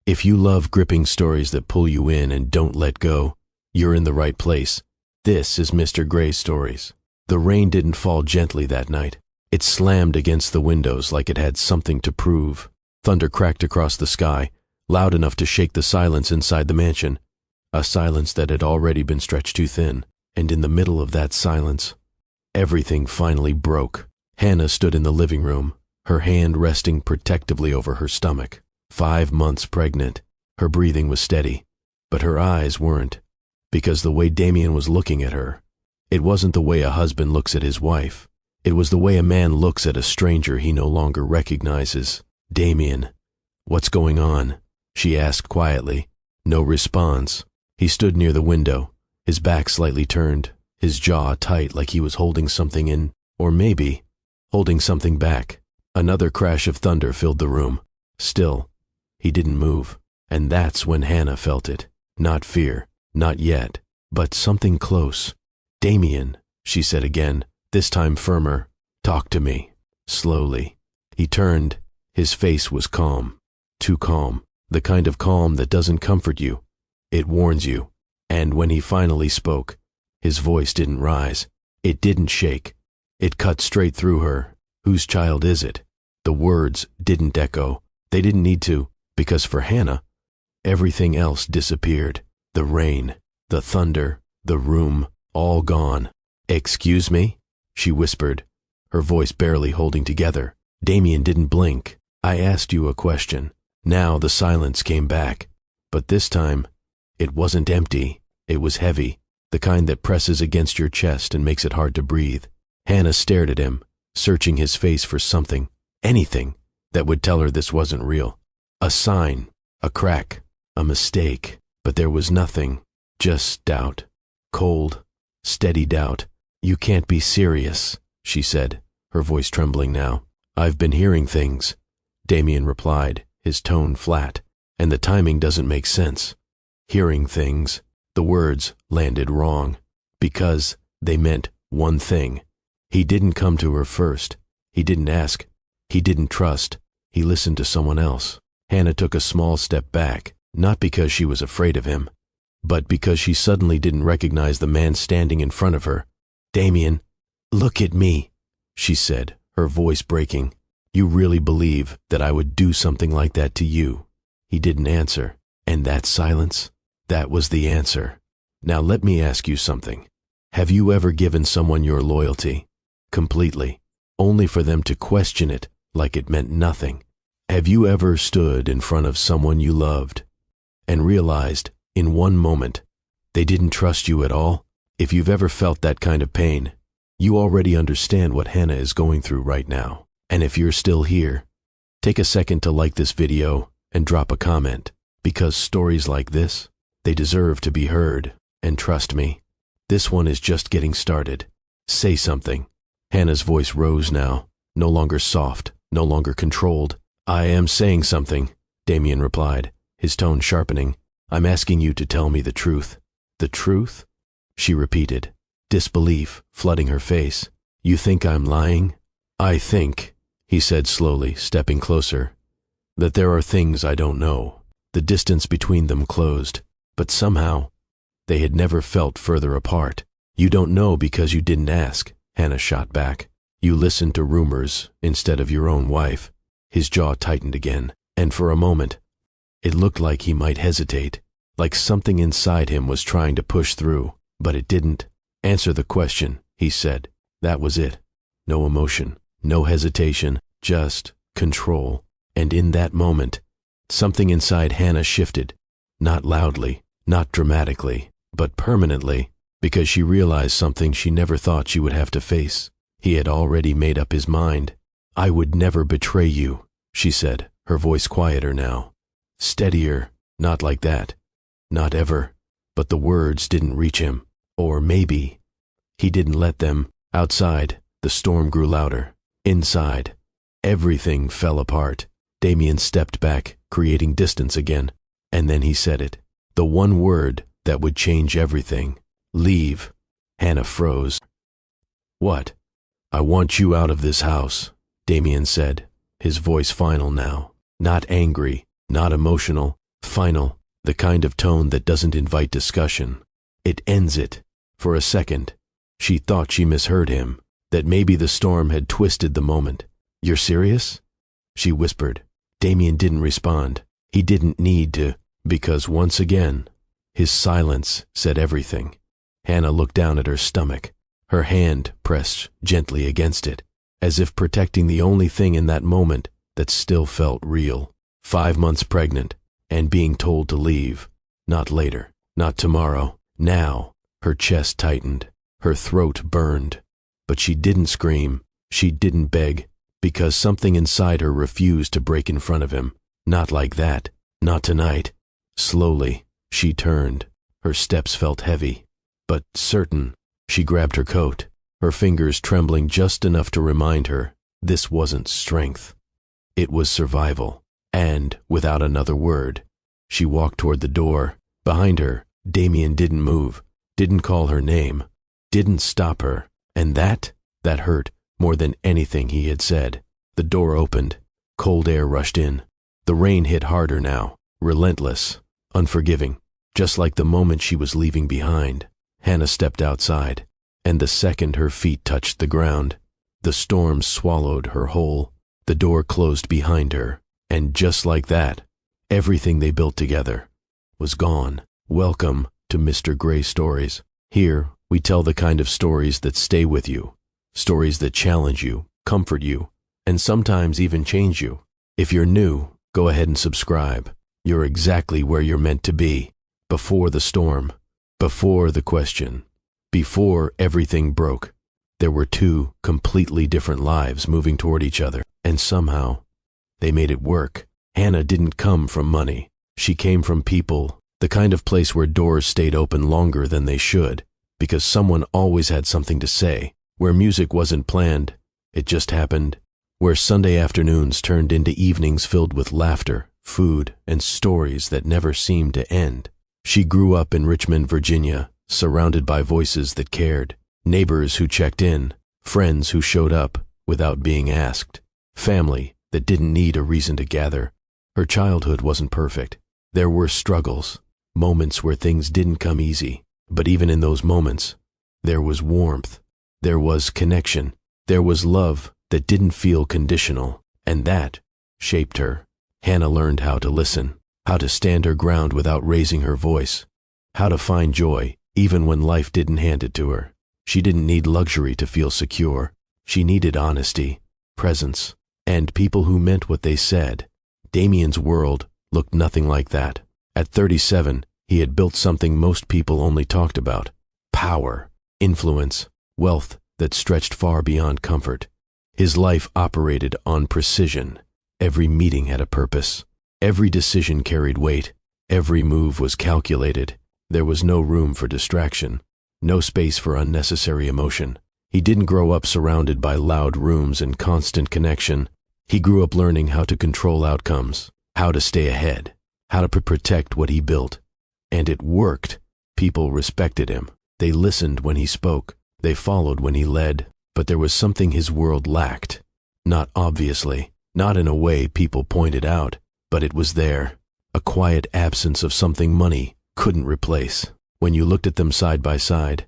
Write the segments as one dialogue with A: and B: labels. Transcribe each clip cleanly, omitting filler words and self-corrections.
A: If you love gripping stories that pull you in and don't let go, you're in the right place. This is Mr. Gray's Stories. The rain didn't fall gently that night. It slammed against the windows like it had something to prove. Thunder cracked across the sky, loud enough to shake the silence inside the mansion, a silence that had already been stretched too thin. And in the middle of that silence, everything finally broke. Hannah stood in the living room, her hand resting protectively over her stomach. 5 months pregnant. Her breathing was steady, but her eyes weren't, because the way Damien was looking at her, it wasn't the way a husband looks at his wife. It was the way a man looks at a stranger he no longer recognizes. "Damien, what's going on?" she asked quietly. No response. He stood near the window, his back slightly turned, his jaw tight like he was holding something in, or maybe holding something back. Another crash of thunder filled the room. Still, he didn't move, and that's when Hannah felt it. Not fear, not yet, but something close. "Damien," she said again, this time firmer. "Talk to me." Slowly. He turned. His face was calm. Too calm. The kind of calm that doesn't comfort you. It warns you. And when he finally spoke, his voice didn't rise. It didn't shake. It cut straight through her. "Whose child is it?" The words didn't echo. They didn't need to, because for Hannah, everything else disappeared. The rain, the thunder, the room, all gone. "Excuse me?" she whispered, her voice barely holding together. Damien didn't blink. "I asked you a question." Now the silence came back, but this time, it wasn't empty. It was heavy, the kind that presses against your chest and makes it hard to breathe. Hannah stared at him, searching his face for something, anything, that would tell her this wasn't real. A sign, a crack, a mistake, but there was nothing, just doubt. Cold, steady doubt. "You can't be serious," she said, her voice trembling now. "I've been hearing things," Damien replied, his tone flat, "and the timing doesn't make sense. Hearing things." The words landed wrong, because they meant one thing. He didn't come to her first. He didn't ask. He didn't trust. He listened to someone else. Hannah took a small step back, not because she was afraid of him, but because she suddenly didn't recognize the man standing in front of her. "Damien, look at me," she said, her voice breaking. "You really believe that I would do something like that to you?" He didn't answer, and that silence, that was the answer. "Now let me ask you something. Have you ever given someone your loyalty, completely, only for them to question it like it meant nothing? Have you ever stood in front of someone you loved and realized in one moment they didn't trust you at all? If you've ever felt that kind of pain, you already understand what Hannah is going through right now. And if you're still here, take a second to like this video and drop a comment, because stories like this, they deserve to be heard. And trust me, this one is just getting started. Say something. Hannah's voice rose now, no longer soft, no longer controlled. "I am saying something," Damien replied, his tone sharpening. "I'm asking you to tell me the truth." "The truth?" she repeated, disbelief flooding her face. "You think I'm lying?" "I think," he said slowly, stepping closer, "that there are things I don't know." The distance between them closed, but somehow, they had never felt further apart. "You don't know because you didn't ask," Hannah shot back. "You listened to rumors instead of your own wife." His jaw tightened again, and for a moment, it looked like he might hesitate, like something inside him was trying to push through, but it didn't. "Answer the question," he said. That was it. No emotion, no hesitation, just control. And in that moment, something inside Hannah shifted, not loudly, not dramatically, but permanently, because she realized something she never thought she would have to face. He had already made up his mind. "I would never betray you," she said, her voice quieter now. Steadier, not like that. Not ever. But the words didn't reach him. Or maybe he didn't let them. Outside, the storm grew louder. Inside, everything fell apart. Damien stepped back, creating distance again. And then he said it. The one word that would change everything. "Leave." Hannah froze. "What?" "I want you out of this house," Damien said, his voice final now. Not angry, not emotional, Final, the kind of tone that doesn't invite discussion. It ends it. For a second, she thought she misheard him, that maybe the storm had twisted the moment. "You're serious?" she whispered. Damien didn't respond. He didn't need to, because once again, his silence said everything. Hannah looked down at her stomach, her hand pressed gently against it, as if protecting the only thing in that moment that still felt real. 5 months pregnant, and being told to leave. Not later, not tomorrow, now. Her chest tightened, her throat burned. But she didn't scream, she didn't beg, because something inside her refused to break in front of him. Not like that, not tonight. Slowly, she turned. Her steps felt heavy, but certain. She grabbed her coat, her fingers trembling just enough to remind her this wasn't strength. It was survival. And, without another word, she walked toward the door. Behind her, Damien didn't move, didn't call her name, didn't stop her. And that hurt more than anything he had said. The door opened. Cold air rushed in. The rain hit harder now, relentless, unforgiving, just like the moment she was leaving behind. Hannah stepped outside, and the second her feet touched the ground, the storm swallowed her whole. The door closed behind her, and just like that, everything they built together was gone. Welcome to Mr. Gray Stories. Here, we tell the kind of stories that stay with you, stories that challenge you, comfort you, and sometimes even change you. If you're new, go ahead and subscribe. You're exactly where you're meant to be. Before the storm, before the question, before everything broke, there were 2 completely different lives moving toward each other, and somehow, they made it work. Hannah didn't come from money. She came from people, the kind of place where doors stayed open longer than they should, because someone always had something to say, where music wasn't planned, it just happened, where Sunday afternoons turned into evenings filled with laughter, food, and stories that never seemed to end. She grew up in Richmond, Virginia, surrounded by voices that cared, neighbors who checked in, friends who showed up without being asked, family that didn't need a reason to gather. Her childhood wasn't perfect. There were struggles, moments where things didn't come easy. But even in those moments, there was warmth, there was connection, there was love that didn't feel conditional, and that shaped her. Hannah learned how to listen, how to stand her ground without raising her voice, how to find joy even when life didn't hand it to her. She didn't need luxury to feel secure. She needed honesty, presence, and people who meant what they said. Damien's world looked nothing like that. At 37, he had built something most people only talked about: power, influence, wealth that stretched far beyond comfort. His life operated on precision. Every meeting had a purpose. Every decision carried weight. Every move was calculated. There was no room for distraction, no space for unnecessary emotion. He didn't grow up surrounded by loud rooms and constant connection. He grew up learning how to control outcomes, how to stay ahead, how to protect what he built. And it worked. People respected him. They listened when he spoke. They followed when he led. But there was something his world lacked. Not obviously, not in a way people pointed out, but it was there. A quiet absence of something money couldn't replace. When you looked at them side by side,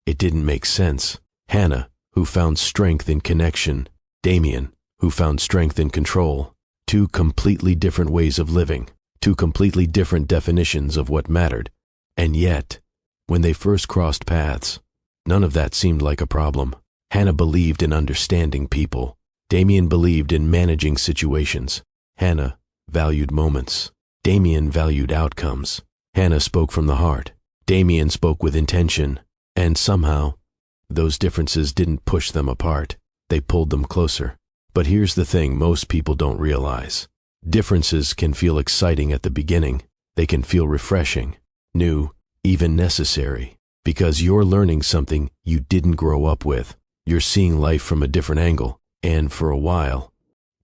A: it didn't make sense. Hannah, who found strength in connection. Damien, who found strength in control. 2 completely different ways of living. 2 completely different definitions of what mattered. And yet, when they first crossed paths, none of that seemed like a problem. Hannah believed in understanding people. Damien believed in managing situations. Hannah valued moments. Damien valued outcomes. Hannah spoke from the heart. Damien spoke with intention. And somehow, those differences didn't push them apart. They pulled them closer. But here's the thing most people don't realize. Differences can feel exciting at the beginning. They can feel refreshing, new, even necessary, because you're learning something you didn't grow up with. You're seeing life from a different angle, and for a while,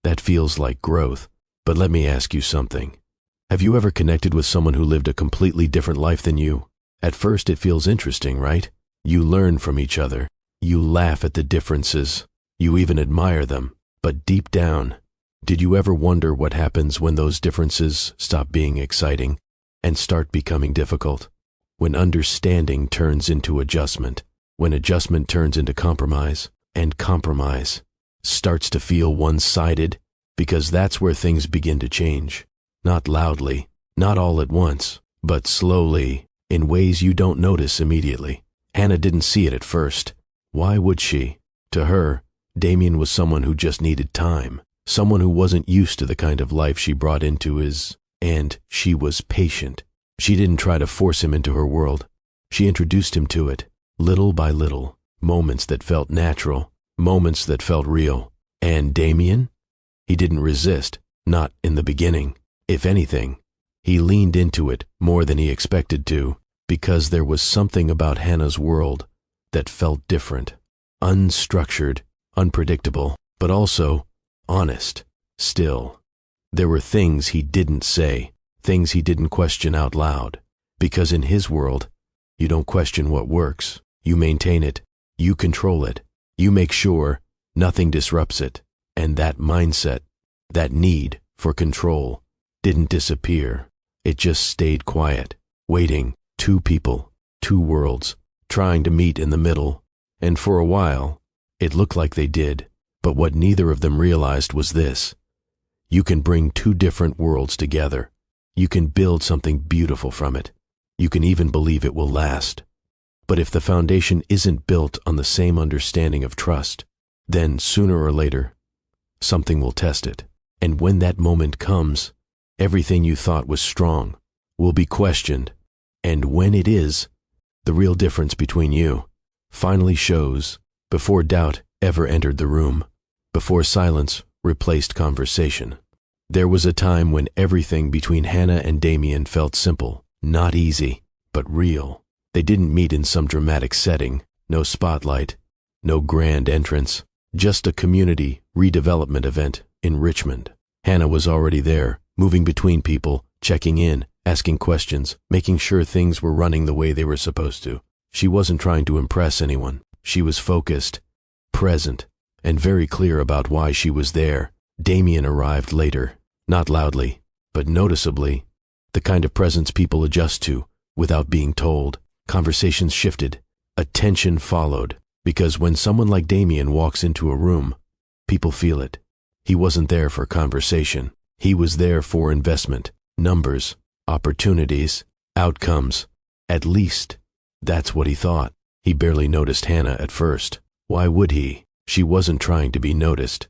A: that feels like growth. But let me ask you something. Have you ever connected with someone who lived a completely different life than you? At first it feels interesting, right? You learn from each other. You laugh at the differences. You even admire them. But deep down, Did you ever wonder what happens when those differences stop being exciting and start becoming difficult? When understanding turns into adjustment, when adjustment turns into compromise, and compromise starts to feel one-sided, because that's where things begin to change. Not loudly, not all at once, but slowly, in ways you don't notice immediately. Hannah didn't see it at first. Why would she? To her, Damien was someone who just needed time, someone who wasn't used to the kind of life she brought into his, and she was patient. She didn't try to force him into her world. She introduced him to it, little by little, moments that felt natural, moments that felt real. And Damien? He didn't resist, not in the beginning. If anything, he leaned into it more than he expected to, because there was something about Hannah's world that felt different, unstructured, unpredictable, but also honest. Still, there were things he didn't say, things he didn't question out loud, because in his world, you don't question what works. You maintain it, you control it, you make sure nothing disrupts it, and that mindset, that need for control, didn't disappear. It just stayed quiet, waiting, two people, two worlds, trying to meet in the middle, and for a while, it looked like they did, but what neither of them realized was this: you can bring two different worlds together. You can build something beautiful from it. You can even believe it will last. But if the foundation isn't built on the same understanding of trust, then sooner or later, something will test it. And when that moment comes, everything you thought was strong will be questioned. And when it is, the real difference between you finally shows, before doubt ever entered the room, before silence replaced conversation. There was a time when everything between Hannah and Damien felt simple, not easy, but real. They didn't meet in some dramatic setting, no spotlight, no grand entrance, just a community redevelopment event in Richmond. Hannah was already there, moving between people, checking in, asking questions, making sure things were running the way they were supposed to. She wasn't trying to impress anyone. She was focused, present, and very clear about why she was there. Damien arrived later, not loudly, but noticeably, the kind of presence people adjust to without being told. Conversations shifted, attention followed, because when someone like Damien walks into a room, people feel it. He wasn't there for conversation. He was there for investment, numbers, opportunities, outcomes. At least, that's what he thought. He barely noticed Hannah at first. Why would he? She wasn't trying to be noticed.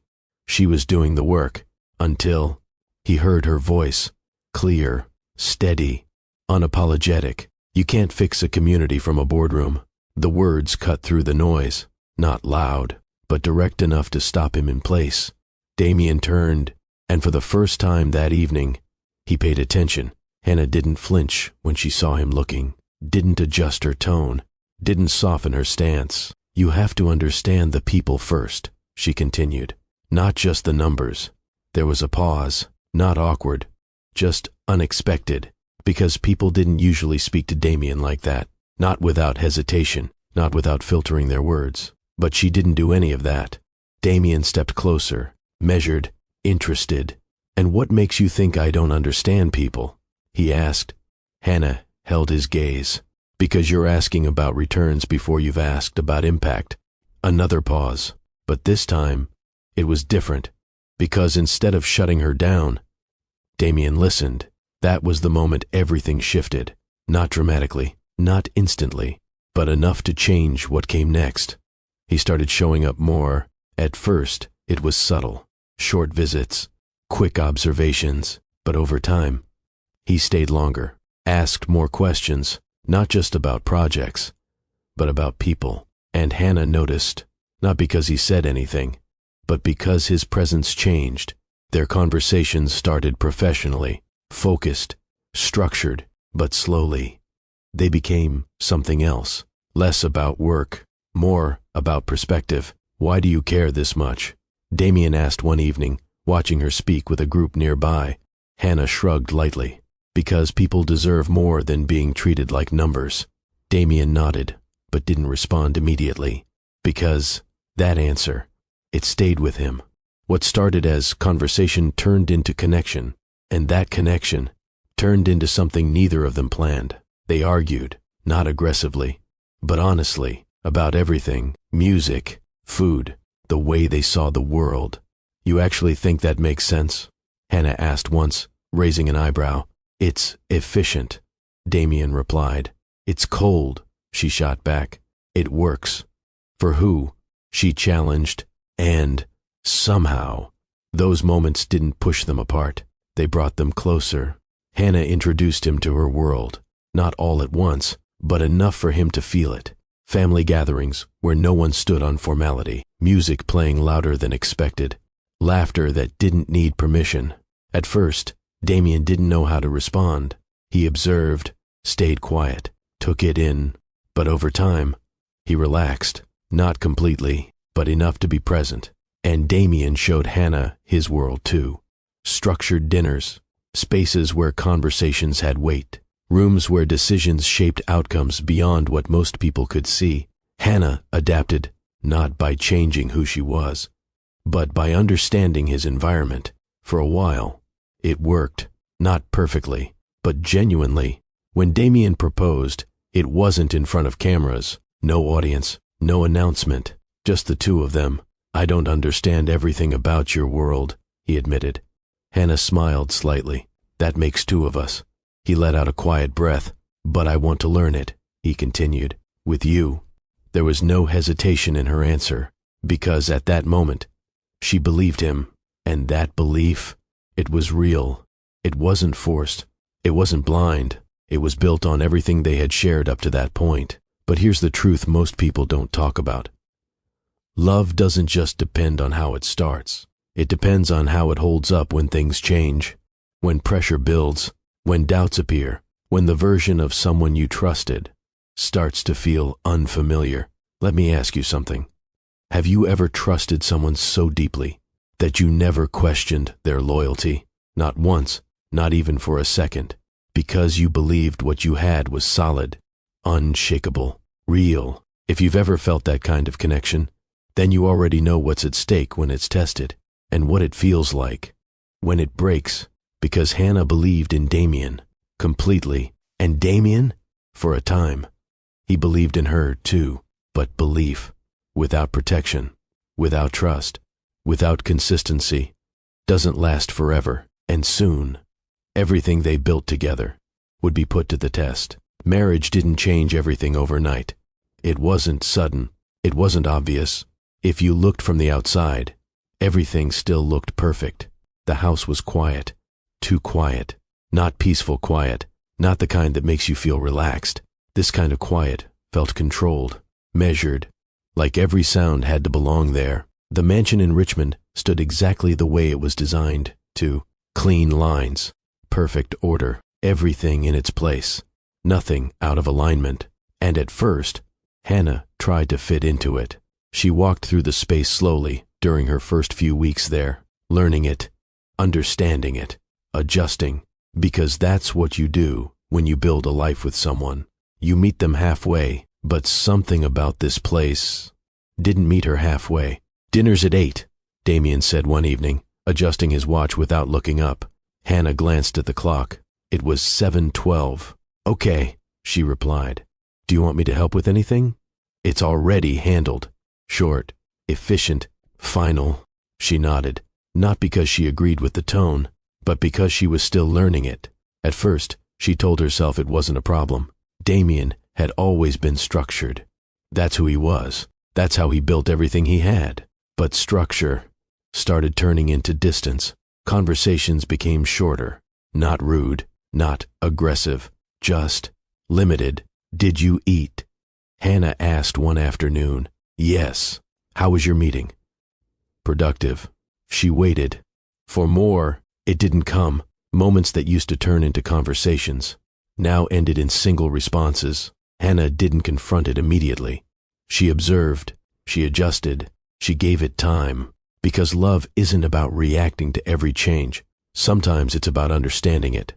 A: She was doing the work, until he heard her voice, clear, steady, unapologetic. You can't fix a community from a boardroom. The words cut through the noise, not loud, but direct enough to stop him in place. Damien turned, and for the first time that evening, he paid attention. Hannah didn't flinch when she saw him looking, didn't adjust her tone, didn't soften her stance. You have to understand the people first, she continued, not just the numbers. There was a pause, not awkward, just unexpected, because people didn't usually speak to Damien like that, not without hesitation, not without filtering their words. But she didn't do any of that. Damien stepped closer, measured, interested. "And what makes you think I don't understand people?" he asked. Hannah held his gaze. "Because you're asking about returns before you've asked about impact." Another pause, but this time it was different, because instead of shutting her down, Damien listened. That was the moment everything shifted, not dramatically, not instantly, but enough to change what came next. He started showing up more. At first, it was subtle, short visits, quick observations, but over time, he stayed longer, asked more questions, not just about projects, but about people. And Hannah noticed, not because he said anything, but because his presence changed. Their conversations started professionally, focused, structured, but slowly. They became something else, less about work, more about perspective. "Why do you care this much?" Damien asked one evening, watching her speak with a group nearby. Hannah shrugged lightly. "Because people deserve more than being treated like numbers." Damien nodded, but didn't respond immediately. Because that answer, it stayed with him. What started as conversation turned into connection, and that connection turned into something neither of them planned. They argued, not aggressively, but honestly, about everything: music, food, the way they saw the world. "You actually think that makes sense?" Hannah asked once, raising an eyebrow. "It's efficient," Damien replied. "It's cold," she shot back. "It works." "For who?" she challenged. And somehow, those moments didn't push them apart. They brought them closer. Hannah introduced him to her world, not all at once, but enough for him to feel it. Family gatherings where no one stood on formality, music playing louder than expected, laughter that didn't need permission. At first, Damien didn't know how to respond. He observed, stayed quiet, took it in, but over time, he relaxed, not completely, but enough to be present. And Damien showed Hannah his world too. Structured dinners, spaces where conversations had weight, rooms where decisions shaped outcomes beyond what most people could see. Hannah adapted, not by changing who she was, but by understanding his environment. For a while, it worked, not perfectly, but genuinely. When Damien proposed, it wasn't in front of cameras, no audience, no announcement, just the two of them. "I don't understand everything about your world," he admitted. Hannah smiled slightly. "That makes two of us." He let out a quiet breath. "But I want to learn it," he continued. "With you." There was no hesitation in her answer, because at that moment, she believed him, and that belief, it was real. It wasn't forced. It wasn't blind. It was built on everything they had shared up to that point. But here's the truth most people don't talk about. Love doesn't just depend on how it starts. It depends on how it holds up when things change, when pressure builds, when doubts appear, when the version of someone you trusted starts to feel unfamiliar. Let me ask you something. Have you ever trusted someone so deeply that you never questioned their loyalty? Not once, not even for a second, because you believed what you had was solid, unshakable, real. If you've ever felt that kind of connection, then you already know what's at stake when it's tested, and what it feels like when it breaks, because Hannah believed in Damien completely, and Damien, for a time, he believed in her too. But belief, without protection, without trust, without consistency, doesn't last forever, and soon, everything they built together would be put to the test. Marriage didn't change everything overnight. It wasn't sudden. It wasn't obvious. If you looked from the outside, everything still looked perfect. The house was quiet, too quiet, not peaceful quiet, not the kind that makes you feel relaxed. This kind of quiet felt controlled, measured, like every sound had to belong there. The mansion in Richmond stood exactly the way it was designed to. Clean lines, perfect order, everything in its place, nothing out of alignment. And at first, Hannah tried to fit into it. She walked through the space slowly during her first few weeks there, learning it, understanding it, adjusting, because that's what you do when you build a life with someone. You meet them halfway, but something about this place didn't meet her halfway. "Dinner's at 8, Damien said one evening, adjusting his watch without looking up. Hannah glanced at the clock. It was 7:12. "Okay," she replied. "Do you want me to help with anything?" "It's already handled." Short, efficient, final. She nodded, not because she agreed with the tone, but because she was still learning it. At first, she told herself it wasn't a problem. Damien had always been structured. That's who he was. That's how he built everything he had. But structure started turning into distance. Conversations became shorter, not rude, not aggressive, just limited. "Did you eat?" Hannah asked one afternoon. "Yes." "How was your meeting?" "Productive." She waited. For more, it didn't come. Moments that used to turn into conversations now ended in single responses. Hannah didn't confront it immediately. She observed, she adjusted, she gave it time. Because love isn't about reacting to every change. Sometimes it's about understanding it.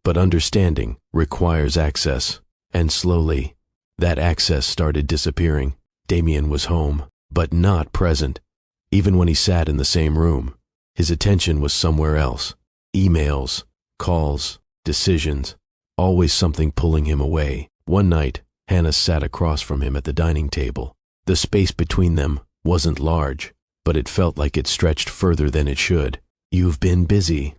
A: But understanding requires access. And slowly, that access started disappearing. Damien was home, but not present. Even when he sat in the same room, His attention was somewhere else. Emails, calls, decisions, always something pulling him away. One night, Hannah sat across from him at the dining table. The space between them wasn't large, but it felt like it stretched further than it should. "You've been busy,"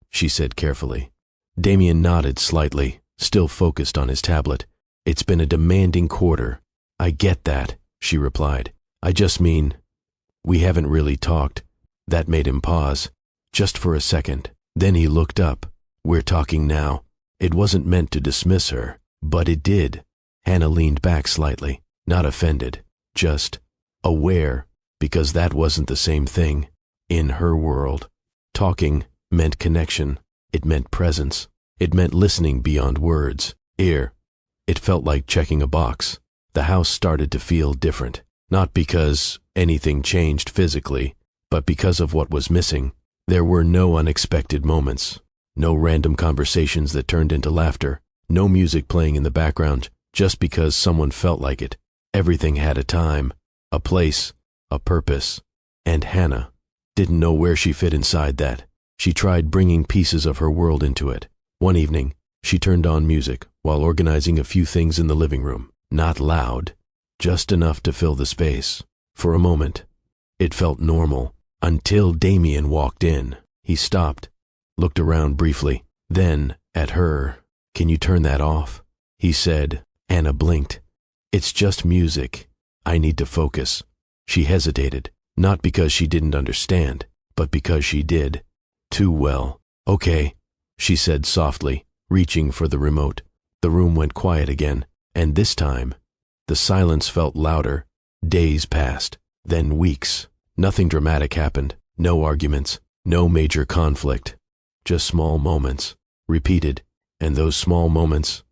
A: she said carefully. Damien nodded slightly, still focused on his tablet. "It's been a demanding quarter." "I get that," she replied. "I just mean, we haven't really talked." That made him pause, just for a second. Then he looked up. "We're talking now." It wasn't meant to dismiss her, but it did. Hannah leaned back slightly, not offended, just aware, because that wasn't the same thing in her world. Talking meant connection. It meant presence. It meant listening beyond words. It felt like checking a box. The house started to feel different, not because anything changed physically, but because of what was missing. There were no unexpected moments, no random conversations that turned into laughter, no music playing in the background just because someone felt like it. Everything had a time, a place, a purpose, and Hannah didn't know where she fit inside that. She tried bringing pieces of her world into it. One evening, she turned on music while organizing a few things in the living room. Not loud, just enough to fill the space. For a moment, it felt normal, until Damien walked in. He stopped, looked around briefly, then at her. "Can you turn that off?" he said. Hannah blinked. "It's just music. I need to focus." She hesitated, not because she didn't understand, but because she did. Too well. "Okay," she said softly, reaching for the remote. The room went quiet again, and this time, the silence felt louder. Days passed, then weeks. Nothing dramatic happened. No arguments, no major conflict. Just small moments, repeated, and those small moments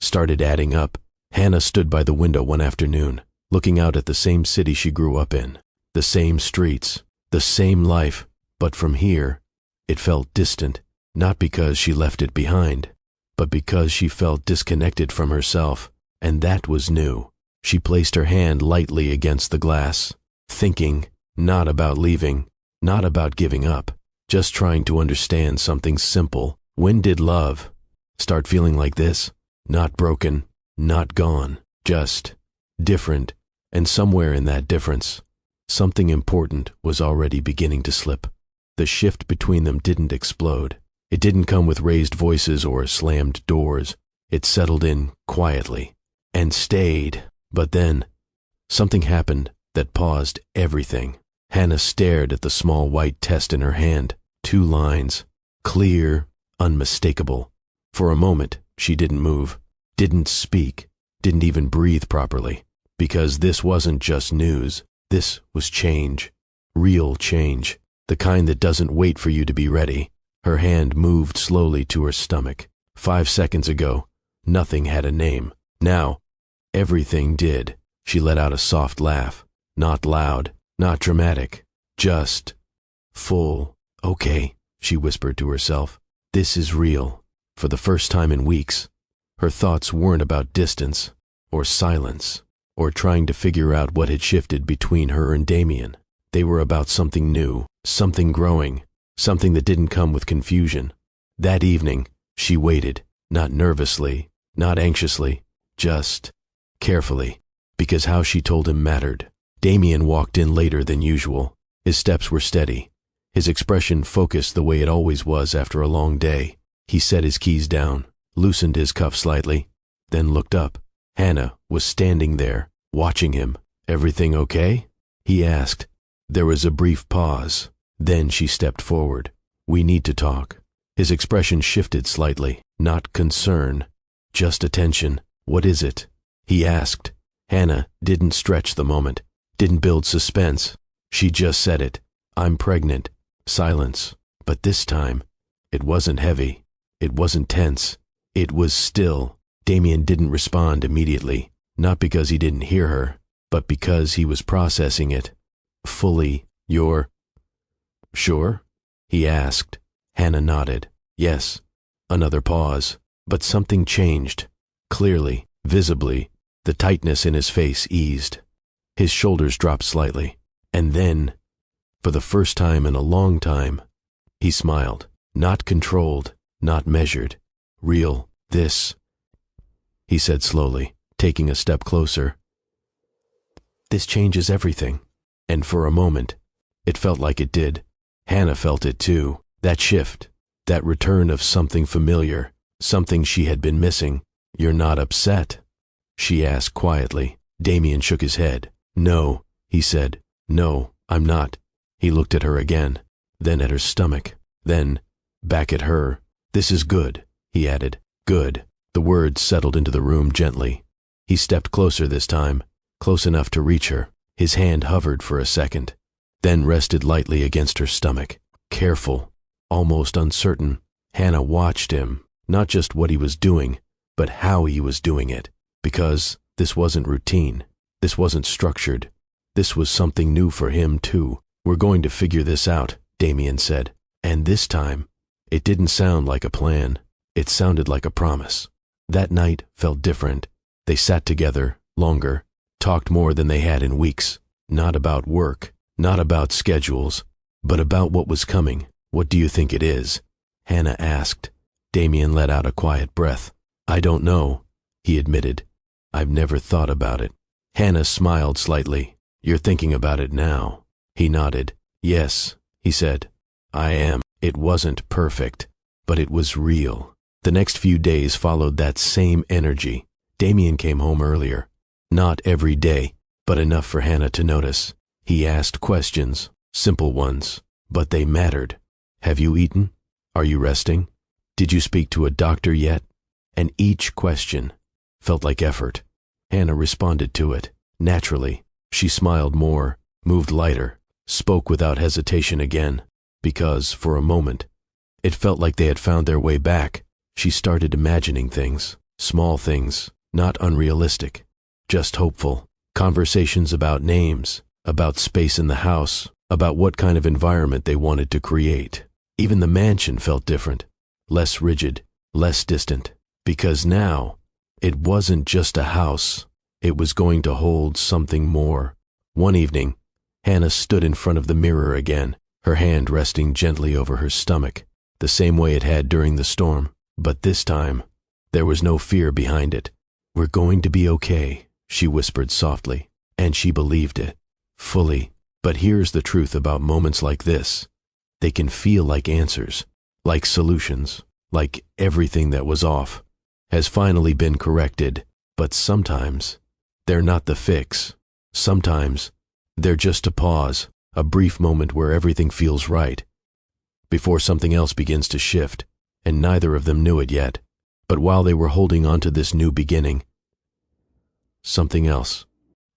A: started adding up. Hannah stood by the window one afternoon, looking out at the same city she grew up in, the same streets, the same life, but from here, it felt distant, not because she left it behind, but because she felt disconnected from herself, and that was new. She placed her hand lightly against the glass, thinking, not about leaving, not about giving up, just trying to understand something simple. When did love start feeling like this? Not broken, not gone, just different, and somewhere in that difference, something important was already beginning to slip. The shift between them didn't explode. It didn't come with raised voices or slammed doors. It settled in quietly and stayed. But then, something happened that paused everything. Hannah stared at the small white test in her hand. 2 lines, clear, unmistakable. For a moment, she didn't move, didn't speak, didn't even breathe properly. Because this wasn't just news. This was change. Real change. The kind that doesn't wait for you to be ready. Her hand moved slowly to her stomach. 5 seconds ago, nothing had a name. Now, everything did. She let out a soft laugh. Not loud, not dramatic, just full. "Okay," she whispered to herself. "This is real." For the first time in weeks, her thoughts weren't about distance, or silence, or trying to figure out what had shifted between her and Damien. They were about something new, something growing, something that didn't come with confusion. That evening, she waited, not nervously, not anxiously, just carefully, because how she told him mattered. Damien walked in later than usual. His steps were steady, his expression focused the way it always was after a long day. He set his keys down, loosened his cuff slightly, then looked up. Hannah was standing there, watching him. "Everything okay?" he asked. There was a brief pause. Then she stepped forward. "We need to talk." His expression shifted slightly, not concern, just attention. "What is it?" he asked. Hannah didn't stretch the moment, didn't build suspense. She just said it. "I'm pregnant." Silence. But this time, it wasn't heavy. It wasn't tense. It was still. Damien didn't respond immediately, not because he didn't hear her, but because he was processing it. Fully. "You're sure?" he asked. Hannah nodded. "Yes." Another pause. But something changed. Clearly, visibly, the tightness in his face eased. His shoulders dropped slightly. And then, For the first time in a long time, he smiled. Not controlled, not measured. Real. This, he said slowly, taking a step closer. This changes everything. And for a moment, it felt like it did. Hannah felt it too. That shift. That return of something familiar. Something she had been missing. You're not upset? She asked quietly. Damien shook his head. No, he said. No, I'm not. He looked at her again, then at her stomach, then back at her. This is good, he added. Good. The words settled into the room gently. He stepped closer this time, close enough to reach her. His hand hovered for a second, then rested lightly against her stomach. Careful, almost uncertain. Hannah watched him, not just what he was doing, but how he was doing it. Because this wasn't routine. This wasn't structured. This was something new for him, too. We're going to figure this out, Damien said. And this time, it didn't sound like a plan. It sounded like a promise. That night felt different. They sat together, longer, talked more than they had in weeks. Not about work, not about schedules, but about what was coming. What do you think it is? Hannah asked. Damien let out a quiet breath. I don't know, he admitted. I've never thought about it. Hannah smiled slightly. You're thinking about it now. He nodded. Yes, he said. I am. It wasn't perfect, but it was real. The next few days followed that same energy. Damien came home earlier. Not every day, but enough for Hannah to notice. He asked questions, simple ones, but they mattered. Have you eaten? Are you resting? Did you speak to a doctor yet? And each question felt like effort. Hannah responded to it, naturally. She smiled more, moved lighter, spoke without hesitation again, because, for a moment, it felt like they had found their way back. She started imagining things, small things, not unrealistic, just hopeful. Conversations about names, about space in the house, about what kind of environment they wanted to create. Even the mansion felt different, less rigid, less distant, because now, it wasn't just a house. It was going to hold something more. One evening, Hannah stood in front of the mirror again, her hand resting gently over her stomach, the same way it had during the storm. But this time, there was no fear behind it. We're going to be okay, she whispered softly, and she believed it, fully. But here's the truth about moments like this. They can feel like answers, like solutions, like everything that was off has finally been corrected. But sometimes, they're not the fix. Sometimes, they're just a pause, a brief moment where everything feels right, before something else begins to shift, and neither of them knew it yet. But while they were holding on to this new beginning, something else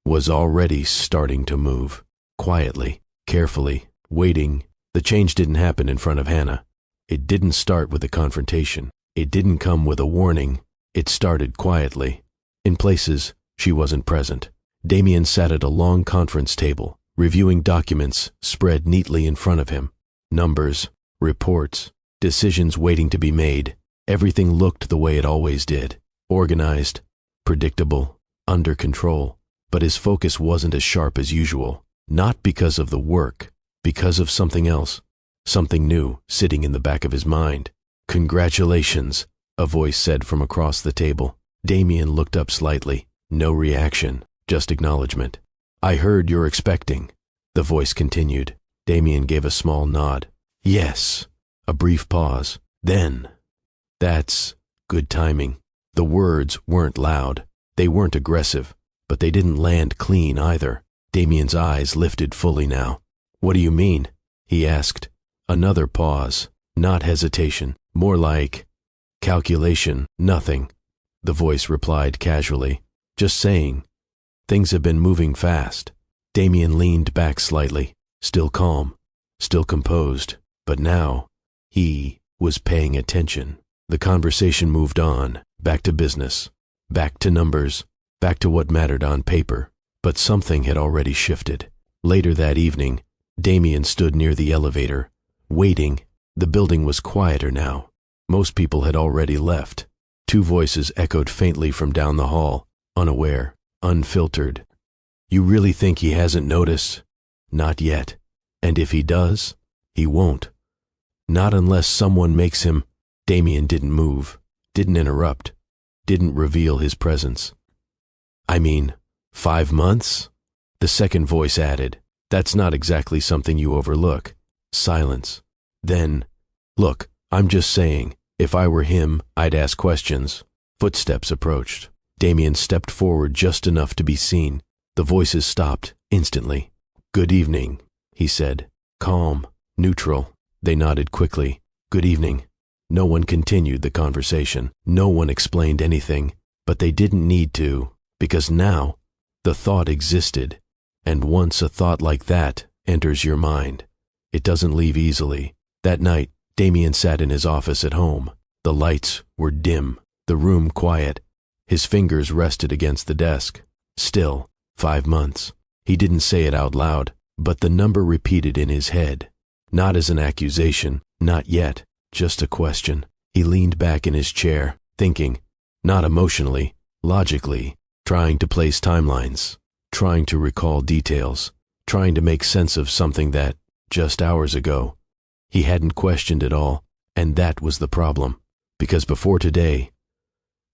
A: was already starting to move, quietly, carefully, waiting. The change didn't happen in front of Hannah. It didn't start with a confrontation. It didn't come with a warning. It started quietly, in places she wasn't present. Damien sat at a long conference table, reviewing documents spread neatly in front of him. Numbers, reports, decisions waiting to be made. Everything looked the way it always did. Organized, predictable, under control. But his focus wasn't as sharp as usual. Not because of the work, because of something else. Something new sitting in the back of his mind. Congratulations, a voice said from across the table. Damien looked up slightly. No reaction, just acknowledgement. I heard you're expecting, the voice continued. Damien gave a small nod. Yes. A brief pause. Then, that's good timing. The words weren't loud. They weren't aggressive, but they didn't land clean either. Damien's eyes lifted fully now. What do you mean? He asked. Another pause. Not hesitation. More like calculation. Nothing. The voice replied casually. Just saying. Things have been moving fast. Damien leaned back slightly, still calm, still composed, but now he was paying attention. The conversation moved on, back to business, back to numbers, back to what mattered on paper. But something had already shifted. Later that evening, Damien stood near the elevator, waiting. The building was quieter now. Most people had already left. Two voices echoed faintly from down the hall, unaware, unfiltered. You really think he hasn't noticed? Not yet. And if he does, he won't. Not unless someone makes him. Damien didn't move, didn't interrupt, didn't reveal his presence. I mean, 5 months? The second voice added, that's not exactly something you overlook. Silence. Then, look, I'm just saying, if I were him, I'd ask questions. Footsteps approached. Damien stepped forward just enough to be seen. The voices stopped instantly. Good evening, he said. Calm, neutral. They nodded quickly. Good evening. No one continued the conversation. No one explained anything, but they didn't need to, because now the thought existed. And once a thought like that enters your mind, it doesn't leave easily. That night, Damien sat in his office at home. The lights were dim, the room quiet. His fingers rested against the desk. Still, 5 months. He didn't say it out loud, but the number repeated in his head. Not as an accusation, not yet, just a question. He leaned back in his chair, thinking, not emotionally, logically, trying to place timelines, trying to recall details, trying to make sense of something that, just hours ago, he hadn't questioned at all, and that was the problem. Because before today,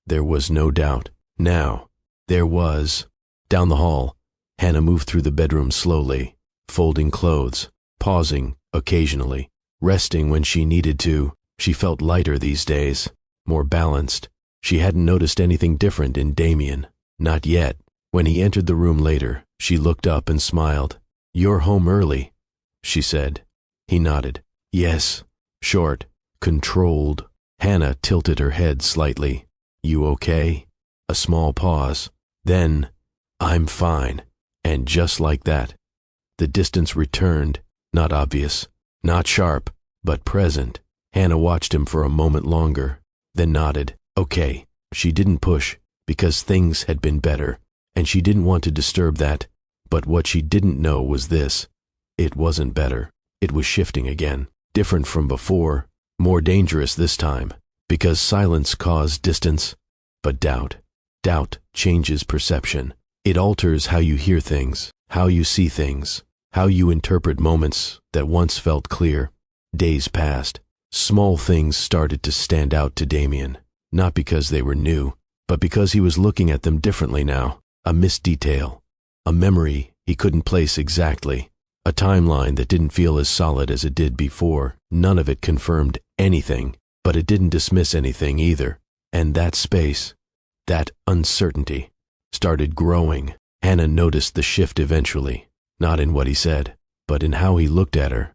A: there was no doubt. Now, there was. Down the hall, Hannah moved through the bedroom slowly, folding clothes, pausing occasionally, resting when she needed to. She felt lighter these days, more balanced. She hadn't noticed anything different in Damien. Not yet. When he entered the room later, she looked up and smiled. You're home early, she said. He nodded. Yes. Short, controlled. Hannah tilted her head slightly. You okay? A small pause. Then, I'm fine. And just like that, the distance returned, not obvious, not sharp, but present. Hannah watched him for a moment longer, then nodded. Okay. She didn't push, because things had been better, and she didn't want to disturb that. But what she didn't know was this. It wasn't better. It was shifting again, different from before, more dangerous this time, because silence caused distance. But doubt changes perception. It alters how you hear things, how you see things, how you interpret moments that once felt clear. Days passed. Small things started to stand out to Damien, not because they were new, but because he was looking at them differently now. A missed detail, a memory he couldn't place exactly, a timeline that didn't feel as solid as it did before. None of it confirmed anything, but it didn't dismiss anything either. And that space, that uncertainty, started growing. Hannah noticed the shift eventually, not in what he said, but in how he looked at her.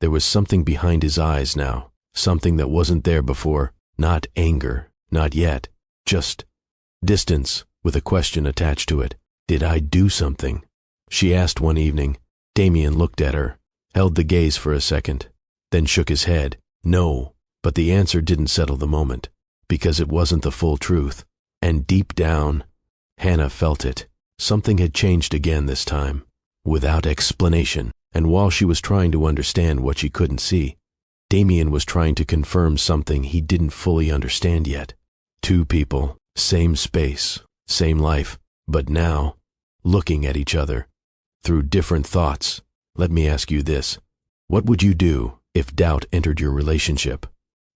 A: There was something behind his eyes now, something that wasn't there before. Not anger, not yet, just distance with a question attached to it. Did I do something? She asked one evening. Damien looked at her, held the gaze for a second, then shook his head. No, but the answer didn't settle the moment, because it wasn't the full truth. And deep down, Hannah felt it. Something had changed again this time, without explanation. And while she was trying to understand what she couldn't see, Damien was trying to confirm something he didn't fully understand yet. Two people, same space, same life, but now, looking at each other, through different thoughts. Let me ask you this. What would you do if doubt entered your relationship?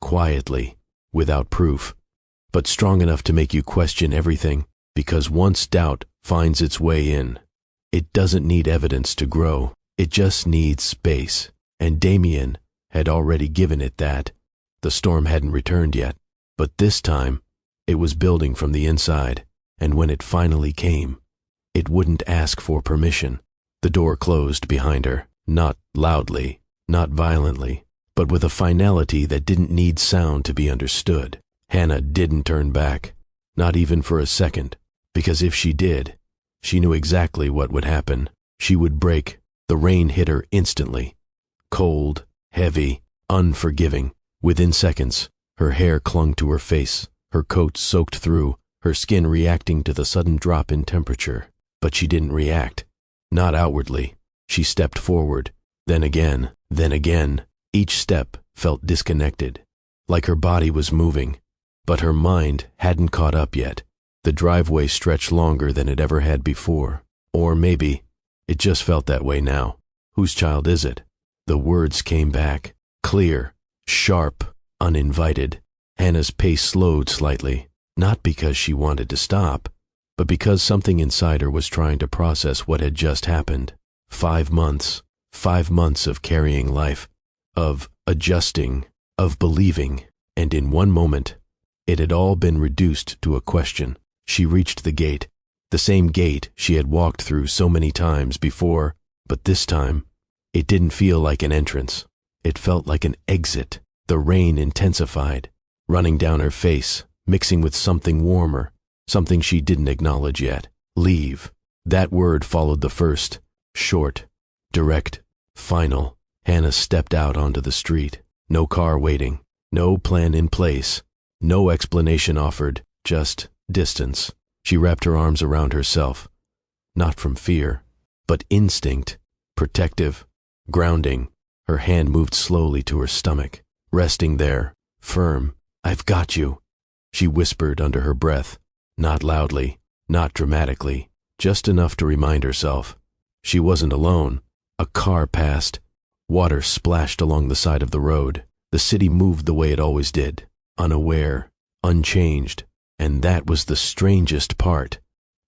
A: Quietly, without proof, but strong enough to make you question everything, because once doubt finds its way in, it doesn't need evidence to grow. It just needs space, and Damien had already given it that. The storm hadn't returned yet, but this time, it was building from the inside, and when it finally came, it wouldn't ask for permission. The door closed behind her, not loudly, not violently, but with a finality that didn't need sound to be understood. Hannah didn't turn back, not even for a second, because if she did, she knew exactly what would happen. She would break. The rain hit her instantly. Cold, heavy, unforgiving. Within seconds, her hair clung to her face, her coat soaked through, her skin reacting to the sudden drop in temperature. But she didn't react. Not outwardly. She stepped forward, then again. Each step felt disconnected, like her body was moving, but her mind hadn't caught up yet. The driveway stretched longer than it ever had before. Or maybe it just felt that way now. Whose child is it? The words came back, clear, sharp, uninvited. Hannah's pace slowed slightly, not because she wanted to stop, but because something inside her was trying to process what had just happened. 5 months, 5 months of carrying life, of adjusting, of believing, and in one moment, it had all been reduced to a question. She reached the gate, the same gate she had walked through so many times before, but this time, it didn't feel like an entrance. It felt like an exit. The rain intensified, running down her face, mixing with something warmer, something she didn't acknowledge yet. Leave. That word followed the first, short, direct, final. Hannah stepped out onto the street. No car waiting, no plan in place, no explanation offered, just distance. She wrapped her arms around herself, not from fear, but instinct, protective, grounding. Her hand moved slowly to her stomach, resting there, firm. "I've got you," she whispered under her breath, not loudly, not dramatically, just enough to remind herself. She wasn't alone. A car passed. Water splashed along the side of the road. The city moved the way it always did, unaware, unchanged. And that was the strangest part,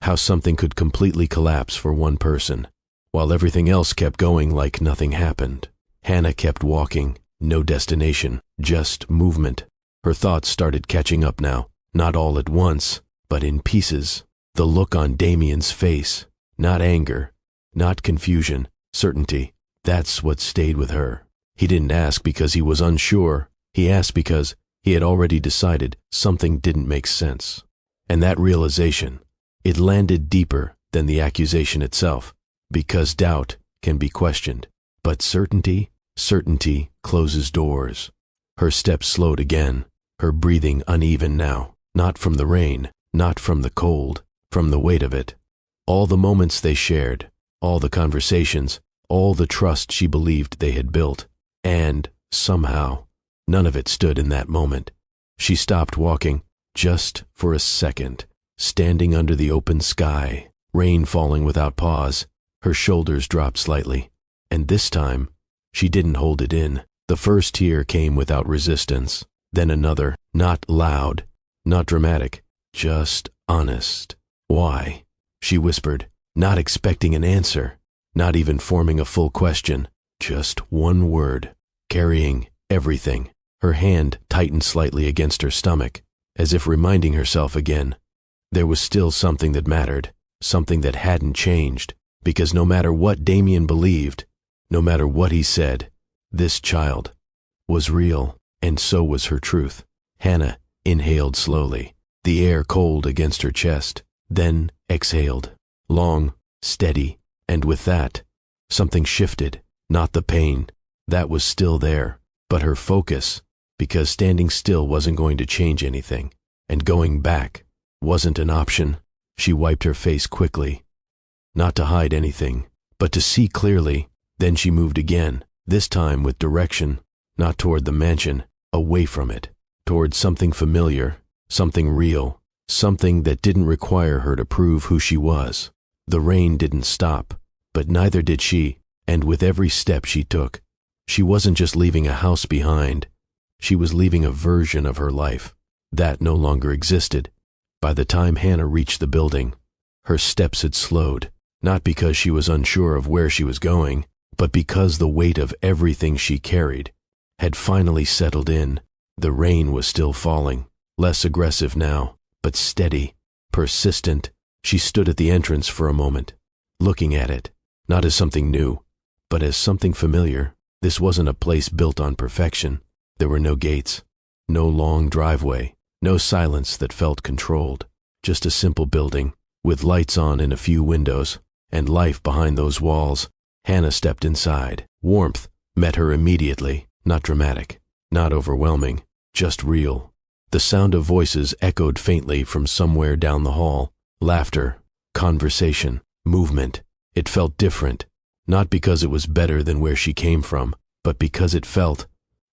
A: how something could completely collapse for one person, while everything else kept going like nothing happened. Hannah kept walking, no destination, just movement. Her thoughts started catching up now, not all at once, but in pieces. The look on Damien's face, not anger, not confusion, certainty. That's what stayed with her. He didn't ask because he was unsure. He asked because he had already decided something didn't make sense. And that realization, it landed deeper than the accusation itself, because doubt can be questioned. But certainty closes doors. Her steps slowed again, her breathing uneven now, not from the rain, not from the cold, from the weight of it. All the moments they shared, all the conversations, all the trust she believed they had built, and, somehow, none of it stood in that moment. She stopped walking, just for a second, standing under the open sky, rain falling without pause. Her shoulders dropped slightly, and this time, she didn't hold it in. The first tear came without resistance, then another, not loud, not dramatic, just honest. "Why?" she whispered, not expecting an answer, not even forming a full question, just one word, carrying everything. Her hand tightened slightly against her stomach, as if reminding herself again. There was still something that mattered, something that hadn't changed, because no matter what Damien believed, no matter what he said, this child was real, and so was her truth. Hannah inhaled slowly, the air cold against her chest, then exhaled, long, steady, and with that, something shifted, not the pain, that was still there, but her focus, because standing still wasn't going to change anything, and going back wasn't an option. She wiped her face quickly, not to hide anything, but to see clearly. Then she moved again, this time with direction, not toward the mansion, away from it, toward something familiar, something real, something that didn't require her to prove who she was. The rain didn't stop, but neither did she, and with every step she took, she wasn't just leaving a house behind, she was leaving a version of her life. That no longer existed. By the time Hannah reached the building, her steps had slowed, not because she was unsure of where she was going, but because the weight of everything she carried had finally settled in. The rain was still falling, less aggressive now, but steady, persistent. She stood at the entrance for a moment, looking at it, not as something new, but as something familiar. This wasn't a place built on perfection. There were no gates, no long driveway, no silence that felt controlled, just a simple building, with lights on in a few windows, and life behind those walls. Hannah stepped inside. Warmth met her immediately, not dramatic, not overwhelming, just real. The sound of voices echoed faintly from somewhere down the hall. Laughter, conversation, movement. It felt different, not because it was better than where she came from, but because it felt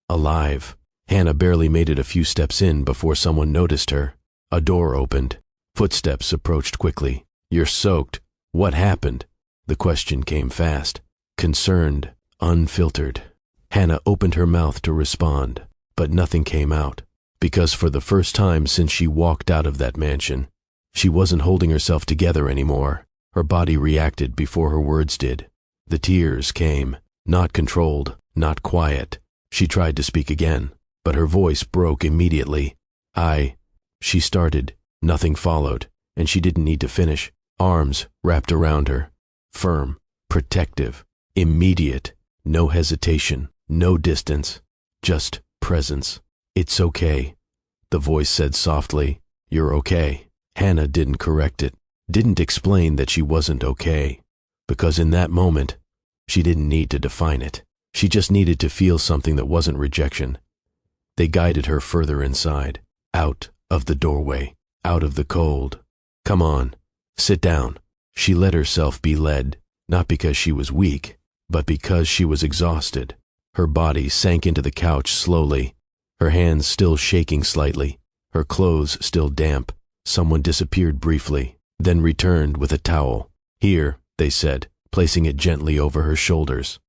A: alive. Hannah barely made it a few steps in before someone noticed her. A door opened. Footsteps approached quickly. "You're soaked. What happened?" The question came fast, concerned, unfiltered. Hannah opened her mouth to respond, but nothing came out, because for the first time since she walked out of that mansion, she wasn't holding herself together anymore. Her body reacted before her words did. The tears came, not controlled, not quiet. She tried to speak again, but her voice broke immediately. She started. Nothing followed, and she didn't need to finish. Arms wrapped around her. Firm, protective, immediate. No hesitation, no distance, just presence. "It's okay," the voice said softly. "You're okay." Hannah didn't correct it, didn't explain that she wasn't okay, because in that moment, she didn't need to define it. She just needed to feel something that wasn't rejection. They guided her further inside, out of the doorway, out of the cold. "Come on, sit down." She let herself be led, not because she was weak, but because she was exhausted. Her body sank into the couch slowly, her hands still shaking slightly, her clothes still damp. Someone disappeared briefly, then returned with a towel. "Here," they said, placing it gently over her shoulders.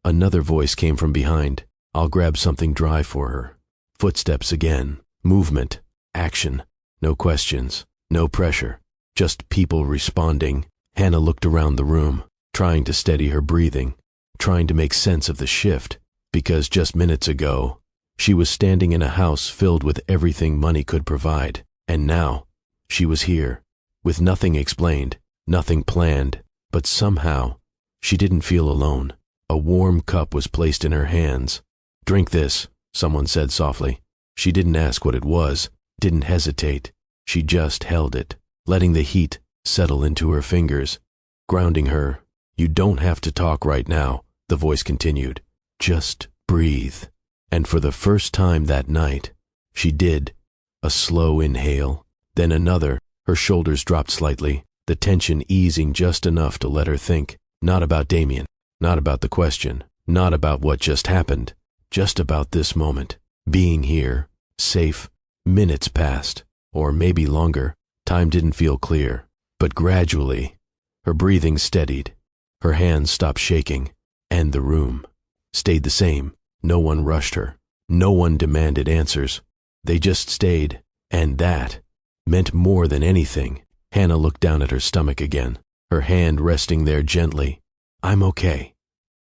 A: Another voice came from behind. "I'll grab something dry for her." Footsteps again, movement, action, no questions, no pressure, just people responding. Hannah looked around the room, trying to steady her breathing, trying to make sense of the shift, because just minutes ago, she was standing in a house filled with everything money could provide, and now, she was here, with nothing explained, nothing planned, but somehow, she didn't feel alone. A warm cup was placed in her hands. "Drink this," someone said softly. She didn't ask what it was, didn't hesitate. She just held it, letting the heat settle into her fingers, grounding her. "You don't have to talk right now," the voice continued. "Just breathe." And for the first time that night, she did. A slow inhale, then another. Her shoulders dropped slightly, the tension easing just enough to let her think. Not about Damien, not about the question, not about what just happened, just about this moment. Being here, safe. Minutes passed, or maybe longer. Time didn't feel clear, but gradually, her breathing steadied. Her hands stopped shaking, and the room stayed the same. No one rushed her. No one demanded answers. They just stayed, and that meant more than anything. Hannah looked down at her stomach again, her hand resting there gently. "I'm okay,"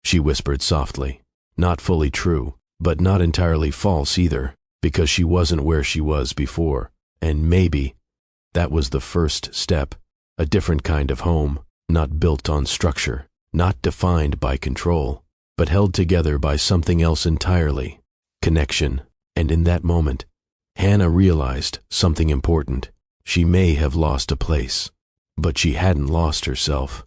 A: she whispered softly. Not fully true, but not entirely false either, because she wasn't where she was before, and maybe that was the first step. A different kind of home, not built on structure, not defined by control, but held together by something else entirely, connection. And in that moment, Hannah realized something important. She may have lost a place, but she hadn't lost herself,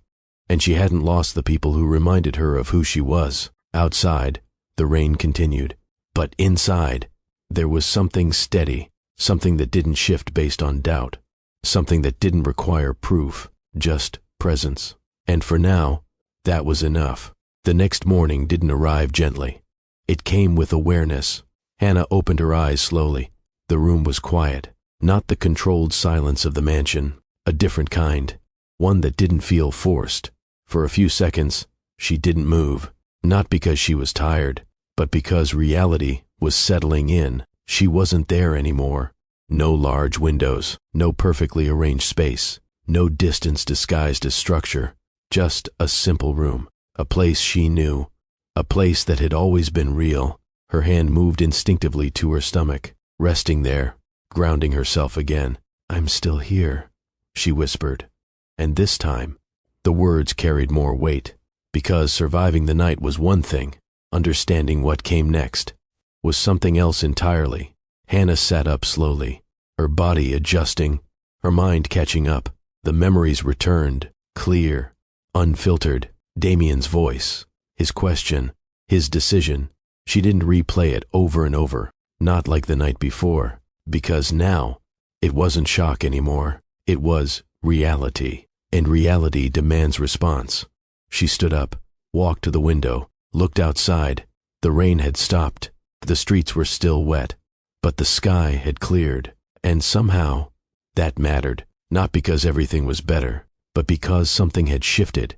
A: and she hadn't lost the people who reminded her of who she was. Outside, the rain continued, but inside, there was something steady, something that didn't shift based on doubt, something that didn't require proof, just presence. And for now, that was enough. The next morning didn't arrive gently. It came with awareness. Hannah opened her eyes slowly. The room was quiet, not the controlled silence of the mansion, a different kind, one that didn't feel forced. For a few seconds, she didn't move, not because she was tired, but because reality was settling in. She wasn't there anymore. No large windows, no perfectly arranged space, no distance disguised as structure, just a simple room, a place she knew, a place that had always been real. Her hand moved instinctively to her stomach, resting there, grounding herself again. "I'm still here," she whispered. And this time, the words carried more weight, because surviving the night was one thing, understanding what came next was something else entirely. Hannah sat up slowly, her body adjusting, her mind catching up. The memories returned, clear, unfiltered. Damien's voice, his question, his decision. She didn't replay it over and over, not like the night before, because now it wasn't shock anymore. It was reality, and reality demands response. She stood up, walked to the window, looked outside. The rain had stopped. The streets were still wet, but the sky had cleared, and somehow that mattered, not because everything was better, but because something had shifted.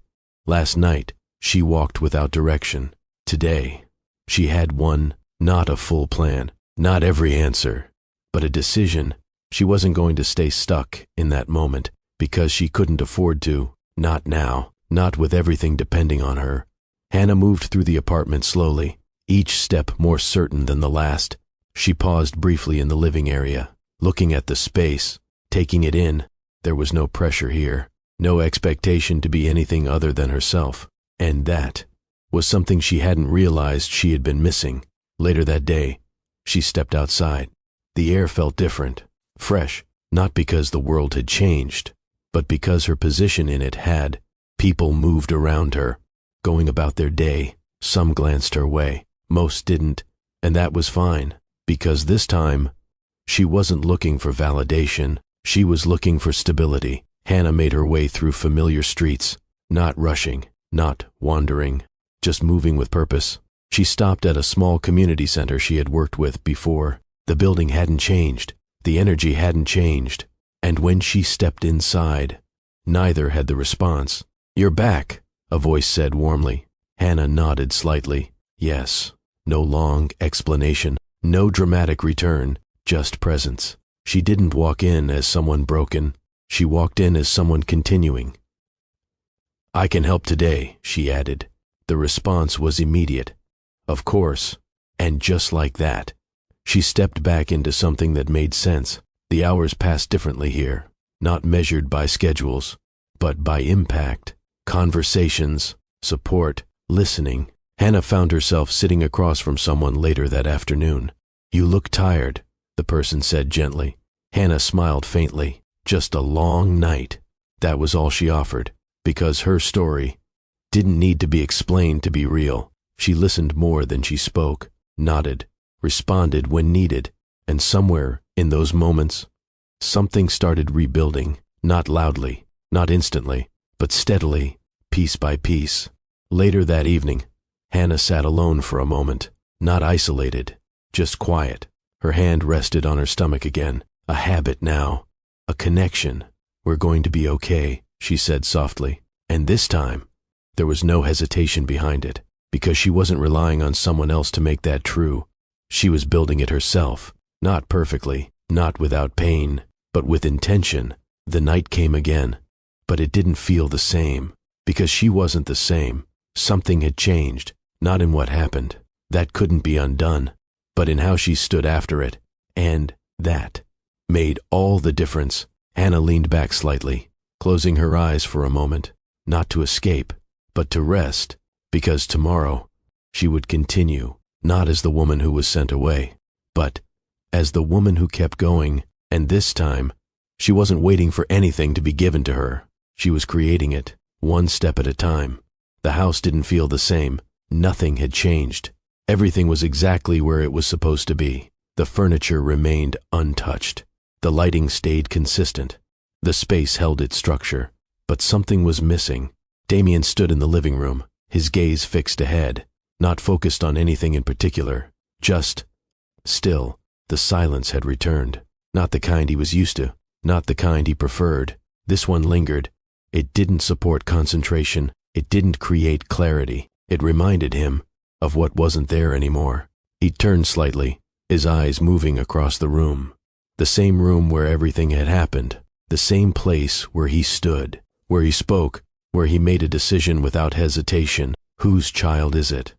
A: Last night, she walked without direction. Today, She had one, not a full plan, not every answer, but a decision. She wasn't going to stay stuck in that moment because she couldn't afford to, not now, not with everything depending on her. Hannah moved through the apartment slowly, each step more certain than the last. She paused briefly in the living area, looking at the space, taking it in. There was no pressure here, no expectation to be anything other than herself. And that was something she hadn't realized she had been missing. Later that day, she stepped outside. The air felt different, fresh, not because the world had changed, but because her position in it had. People moved around her, going about their day. Some glanced her way, most didn't, and that was fine, because this time, she wasn't looking for validation. She was looking for stability. Hannah made her way through familiar streets, not rushing, not wandering, just moving with purpose. She stopped at a small community center she had worked with before. The building hadn't changed, the energy hadn't changed, and when she stepped inside, neither had the response. "You're back," a voice said warmly. Hannah nodded slightly. Yes. No long explanation, no dramatic return, just presence. She didn't walk in as someone broken. She walked in as someone continuing. "I can help today," she added. The response was immediate. Of course. And just like that, she stepped back into something that made sense. The hours passed differently here, not measured by schedules, but by impact, conversations, support, listening. Hannah found herself sitting across from someone later that afternoon. "You look tired," the person said gently. Hannah smiled faintly. Just a long night. That was all she offered, because her story didn't need to be explained to be real. She listened more than she spoke, nodded, responded when needed, and somewhere in those moments, something started rebuilding, not loudly, not instantly, but steadily, piece by piece. Later that evening, Hannah sat alone for a moment, not isolated, just quiet. Her hand rested on her stomach again, a habit now, a connection. "We're going to be okay," she said softly. And this time, there was no hesitation behind it, because she wasn't relying on someone else to make that true. She was building it herself, not perfectly, not without pain, but with intention. The night came again, but it didn't feel the same, because she wasn't the same. Something had changed, not in what happened. That couldn't be undone, but in how she stood after it. And that made all the difference. Hannah leaned back slightly, closing her eyes for a moment, not to escape, but to rest, because tomorrow she would continue, not as the woman who was sent away, but as the woman who kept going. And this time, she wasn't waiting for anything to be given to her. She was creating it, one step at a time. The house didn't feel the same. Nothing had changed. Everything was exactly where it was supposed to be. The furniture remained untouched. The lighting stayed consistent. The space held its structure, but something was missing. Damien stood in the living room, his gaze fixed ahead, not focused on anything in particular, just still. The silence had returned, not the kind he was used to, not the kind he preferred. This one lingered. It didn't support concentration. It didn't create clarity. It reminded him of what wasn't there anymore. He turned slightly, his eyes moving across the room. The same room where everything had happened, the same place where he stood, where he spoke, where he made a decision without hesitation. Whose child is it?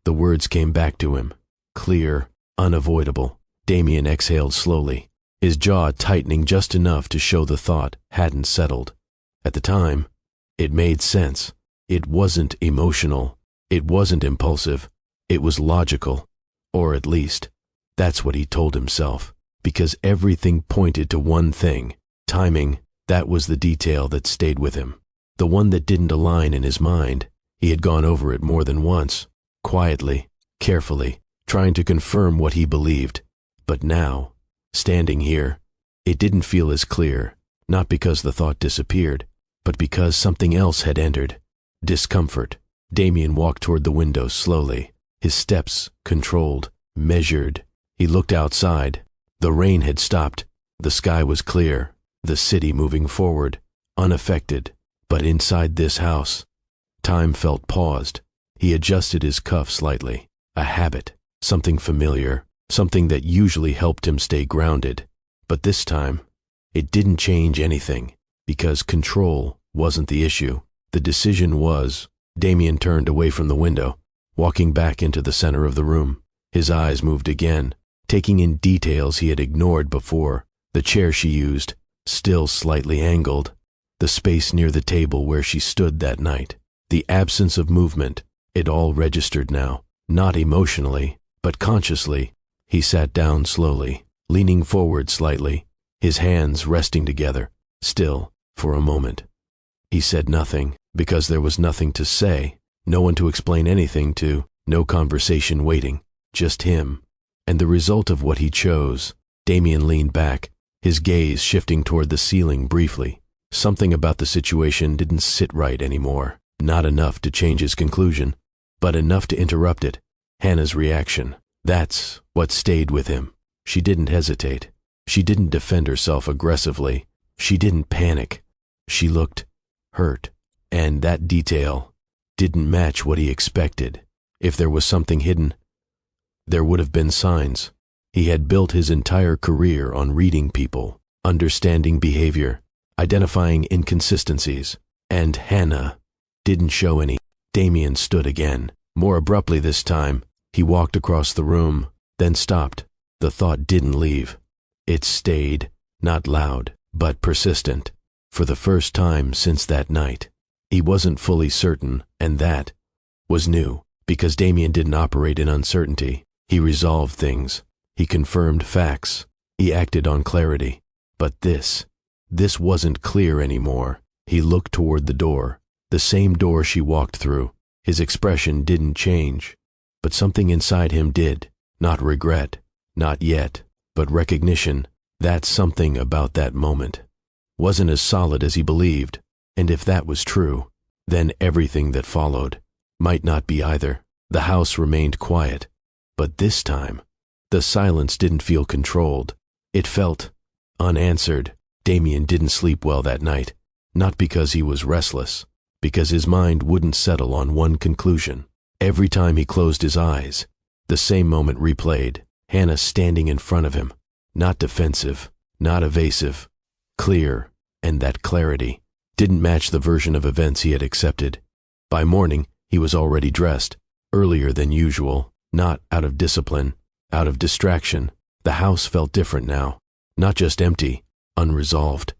A: The words came back to him, clear, unavoidable. Damien exhaled slowly, his jaw tightening just enough to show the thought hadn't settled. At the time, it made sense. It wasn't emotional. It wasn't impulsive. It was logical. Or at least, that's what he told himself. Because everything pointed to one thing. Timing. That was the detail that stayed with him. The one that didn't align in his mind. He had gone over it more than once, quietly, carefully, trying to confirm what he believed. But now, standing here, it didn't feel as clear, not because the thought disappeared, but because something else had entered. Discomfort. Damien walked toward the window slowly, his steps controlled, measured. He looked outside. The rain had stopped. The sky was clear, the city moving forward, unaffected. But inside this house, time felt paused. He adjusted his cuff slightly, a habit, something familiar, something that usually helped him stay grounded. But this time, it didn't change anything, because control wasn't the issue. The decision was. Damien turned away from the window, walking back into the center of the room. His eyes moved again, taking in details he had ignored before. The chair she used, still slightly angled. The space near the table where she stood that night. The absence of movement. It all registered now, not emotionally, but consciously. He sat down slowly, leaning forward slightly, his hands resting together, still, for a moment. He said nothing, because there was nothing to say, no one to explain anything to, no conversation waiting, just him. And the result of what he chose. Damien leaned back, his gaze shifting toward the ceiling briefly. Something about the situation didn't sit right anymore. Not enough to change his conclusion, but enough to interrupt it. Hannah's reaction. That's what stayed with him. She didn't hesitate. She didn't defend herself aggressively. She didn't panic. She looked hurt. And that detail didn't match what he expected. If there was something hidden, there would have been signs. He had built his entire career on reading people, understanding behavior, identifying inconsistencies, and Hannah didn't show any. Damien stood again, more abruptly this time. He walked across the room, then stopped. The thought didn't leave. It stayed, not loud, but persistent. For the first time since that night, he wasn't fully certain, and that was new, because Damien didn't operate in uncertainty. He resolved things. He confirmed facts. He acted on clarity. But this wasn't clear anymore. He looked toward the door, the same door she walked through. His expression didn't change, but something inside him did. Not regret, not yet, but recognition. That something about that moment wasn't as solid as he believed, and if that was true, then everything that followed might not be either. The house remained quiet, but this time, the silence didn't feel controlled. It felt unanswered. Damien didn't sleep well that night, not because he was restless, because his mind wouldn't settle on one conclusion. Every time he closed his eyes, the same moment replayed. Hannah standing in front of him, not defensive, not evasive, clear, and that clarity didn't match the version of events he had accepted. By morning, he was already dressed, earlier than usual, not out of discipline, out of distraction. The house felt different now, not just empty, unresolved.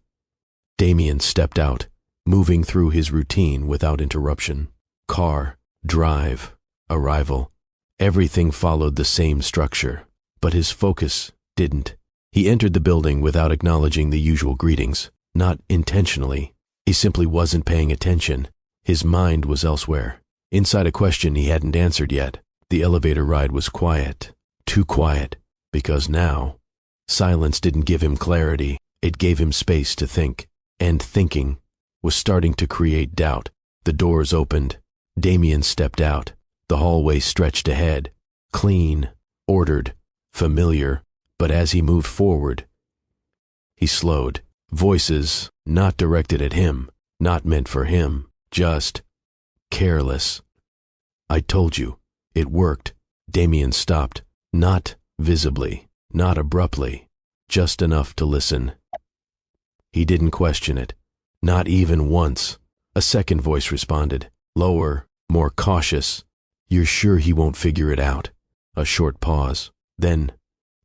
A: Damien stepped out, moving through his routine without interruption. Car, drive, arrival. Everything followed the same structure, but his focus didn't. He entered the building without acknowledging the usual greetings, not intentionally. He simply wasn't paying attention. His mind was elsewhere, inside a question he hadn't answered yet. The elevator ride was quiet, too quiet, because now, silence didn't give him clarity. It gave him space to think, and thinking was starting to create doubt. The doors opened. Damien stepped out. The hallway stretched ahead, clean, ordered, familiar, but as he moved forward, he slowed. Voices, not directed at him, not meant for him, just careless. "I told you, it worked." Damien stopped, not visibly, not abruptly, just enough to listen. He didn't question it, not even once. A second voice responded, lower, more cautious. "You're sure he won't figure it out?" A short pause. Then,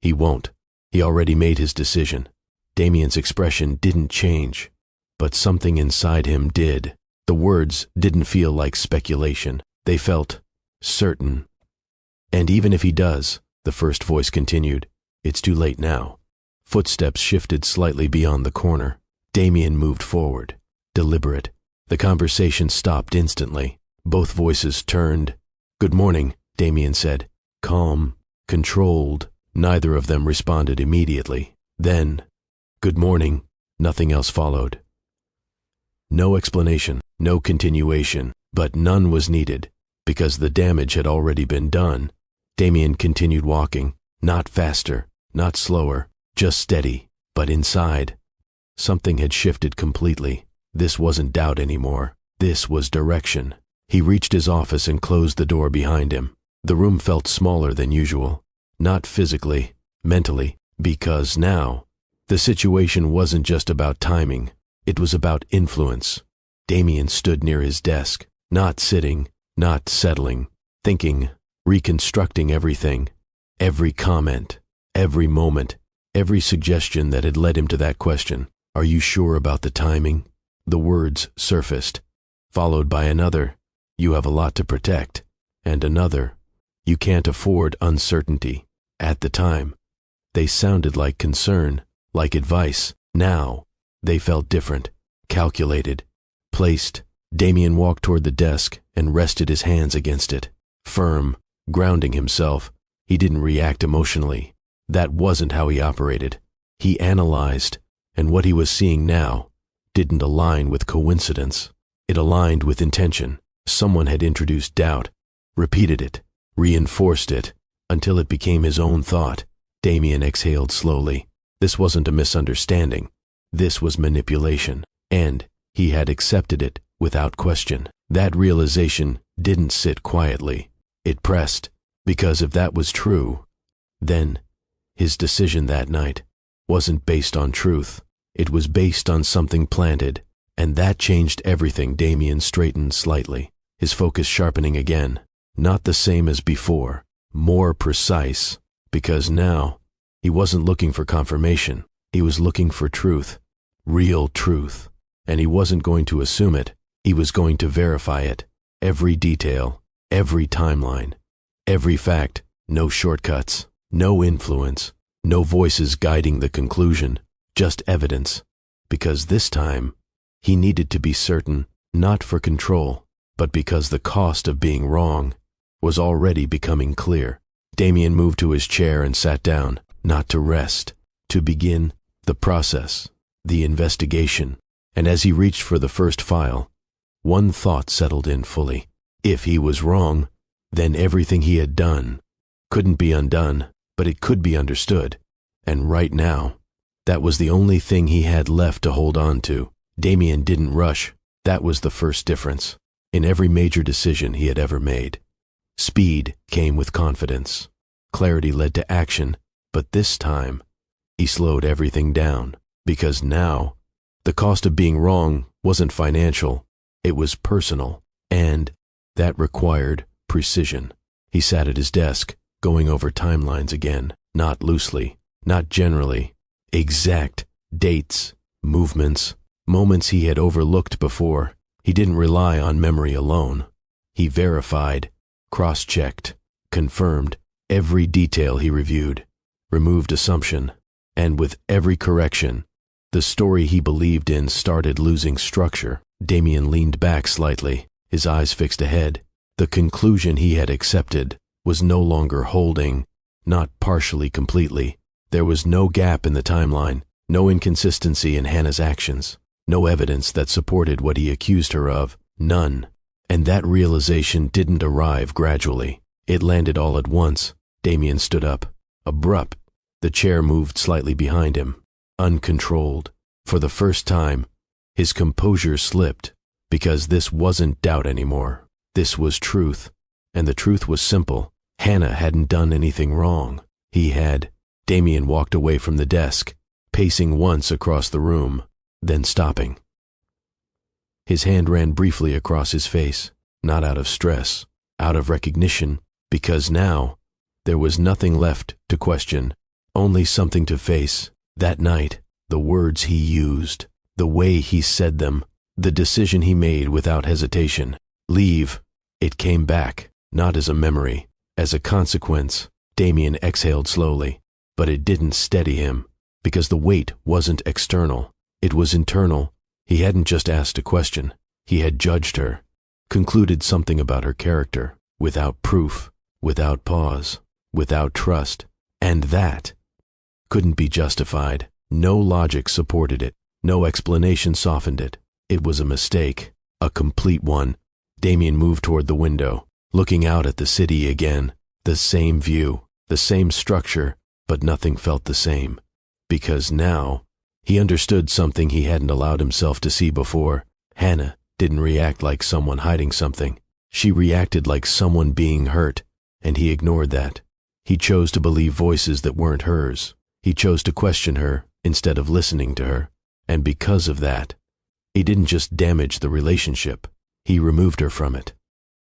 A: "He won't. He already made his decision." Damien's expression didn't change, but something inside him did. The words didn't feel like speculation. They felt certain. "And even if he does," the first voice continued, "it's too late now." Footsteps shifted slightly beyond the corner. Damien moved forward, deliberate. The conversation stopped instantly. Both voices turned. "Good morning," Damien said. Calm, controlled. Neither of them responded immediately. Then, "Good morning." Nothing else followed. No explanation, no continuation, but none was needed, because the damage had already been done. Damien continued walking, not faster, not slower, just steady, but inside. Something had shifted completely. This wasn't doubt anymore. This was direction. He reached his office and closed the door behind him. The room felt smaller than usual, not physically, mentally, because now, the situation wasn't just about timing, it was about influence. Damien stood near his desk, not sitting, not settling, thinking, reconstructing everything, every comment, every moment, every suggestion that had led him to that question. Are you sure about the timing? The words surfaced, followed by another, you have a lot to protect, and another, you can't afford uncertainty. At the time, they sounded like concern, like advice. Now, they felt different, calculated, placed. Damien walked toward the desk and rested his hands against it. Firm, grounding himself, he didn't react emotionally. That wasn't how he operated. He analyzed, and what he was seeing now didn't align with coincidence. It aligned with intention. Someone had introduced doubt, repeated it, reinforced it, until it became his own thought. Damien exhaled slowly. This wasn't a misunderstanding. This was manipulation, and he had accepted it without question. That realization didn't sit quietly. It pressed, because if that was true, then his decision that night wasn't based on truth. It was based on something planted, and that changed everything. Damien straightened slightly, his focus sharpening again. Not the same as before, more precise, because now he wasn't looking for confirmation. He was looking for truth, real truth, and he wasn't going to assume it. He was going to verify it. Every detail, every timeline, every fact, no shortcuts, no influence, no voices guiding the conclusion, just evidence. Because this time, he needed to be certain, not for control, but because the cost of being wrong was already becoming clear. Damien moved to his chair and sat down, not to rest, to begin the process, the investigation. And as he reached for the first file, one thought settled in fully. If he was wrong, then everything he had done couldn't be undone, but it could be understood. And right now, that was the only thing he had left to hold on to. Damien didn't rush. That was the first difference. In every major decision he had ever made, speed came with confidence. Clarity led to action, but this time, he slowed everything down, because now, the cost of being wrong wasn't financial, it was personal, and that required precision. He sat at his desk, going over timelines again, not loosely, not generally, exact dates, movements, moments he had overlooked before. He didn't rely on memory alone. He verified, cross-checked, confirmed every detail he reviewed, removed assumption, and with every correction, the story he believed in started losing structure. Damien leaned back slightly, his eyes fixed ahead. The conclusion he had accepted was no longer holding, not partially, completely. There was no gap in the timeline, no inconsistency in Hannah's actions, no evidence that supported what he accused her of, none. And that realization didn't arrive gradually. It landed all at once. Damien stood up, abrupt. The chair moved slightly behind him, uncontrolled. For the first time, his composure slipped, because this wasn't doubt anymore. This was truth, and the truth was simple. Hannah hadn't done anything wrong. He had. Damien walked away from the desk, pacing once across the room, then stopping. His hand ran briefly across his face, not out of stress, out of recognition, because now there was nothing left to question, only something to face. That night, the words he used, the way he said them, the decision he made without hesitation. Leave. It came back, not as a memory, as a consequence. Damien exhaled slowly, but it didn't steady him, because the weight wasn't external. It was internal. He hadn't just asked a question. He had judged her, concluded something about her character, without proof, without pause, without trust. And that couldn't be justified. No logic supported it. No explanation softened it. It was a mistake, a complete one. Damien moved toward the window, looking out at the city again. The same view, the same structure, but nothing felt the same. Because now, he understood something he hadn't allowed himself to see before. Hannah didn't react like someone hiding something. She reacted like someone being hurt, and he ignored that. He chose to believe voices that weren't hers. He chose to question her instead of listening to her. And because of that, he didn't just damage the relationship, he removed her from it.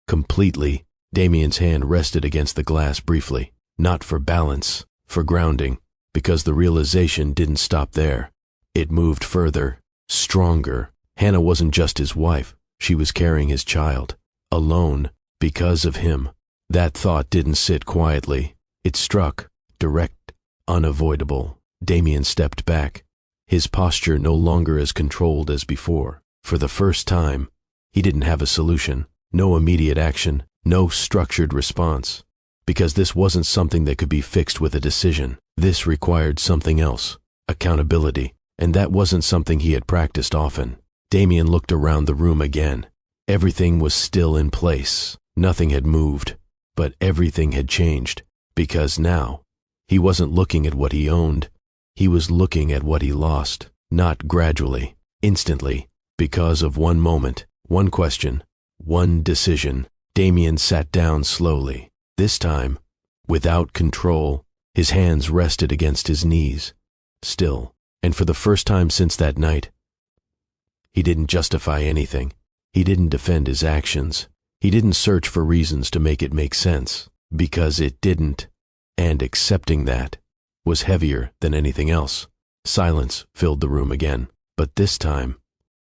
A: Completely. Damien's hand rested against the glass briefly, not for balance, for grounding, because the realization didn't stop there. It moved further, stronger. Hannah wasn't just his wife, she was carrying his child, alone, because of him. That thought didn't sit quietly. It struck, direct, unavoidable. Damien stepped back, his posture no longer as controlled as before. For the first time, he didn't have a solution, no immediate action, no structured response. Because this wasn't something that could be fixed with a decision. This required something else, accountability, and that wasn't something he had practiced often. Damien looked around the room again. Everything was still in place. Nothing had moved, but everything had changed, because now, he wasn't looking at what he owned. He was looking at what he lost, not gradually, instantly, because of one moment, one question, one decision. Damien sat down slowly. This time, without control, his hands rested against his knees. Still, and for the first time since that night, he didn't justify anything. He didn't defend his actions. He didn't search for reasons to make it make sense, because it didn't. And accepting that was heavier than anything else. Silence filled the room again, but this time,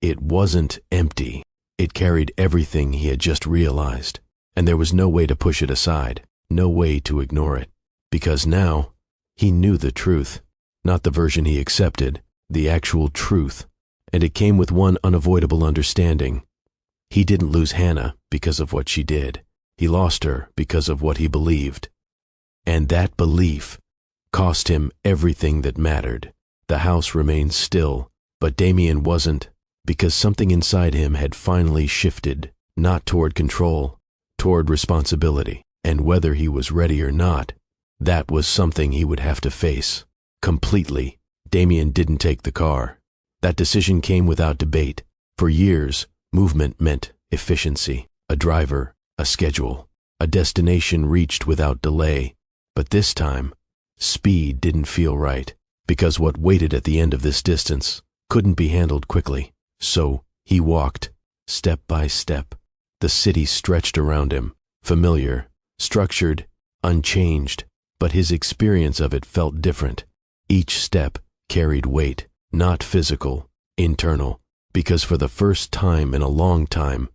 A: it wasn't empty. It carried everything he had just realized, and there was no way to push it aside, no way to ignore it, because now he knew the truth, not the version he accepted, the actual truth, and it came with one unavoidable understanding. He didn't lose Hannah because of what she did. He lost her because of what he believed. And that belief cost him everything that mattered. The house remained still, but Damien wasn't, because something inside him had finally shifted, not toward control, toward responsibility. And whether he was ready or not, that was something he would have to face. Completely. Damien didn't take the car. That decision came without debate. For years, movement meant efficiency, a driver, a schedule, a destination reached without delay. But this time, speed didn't feel right, because what waited at the end of this distance couldn't be handled quickly. So he walked, step by step. The city stretched around him, familiar, structured, unchanged, but his experience of it felt different. Each step carried weight, not physical, internal, because for the first time in a long time,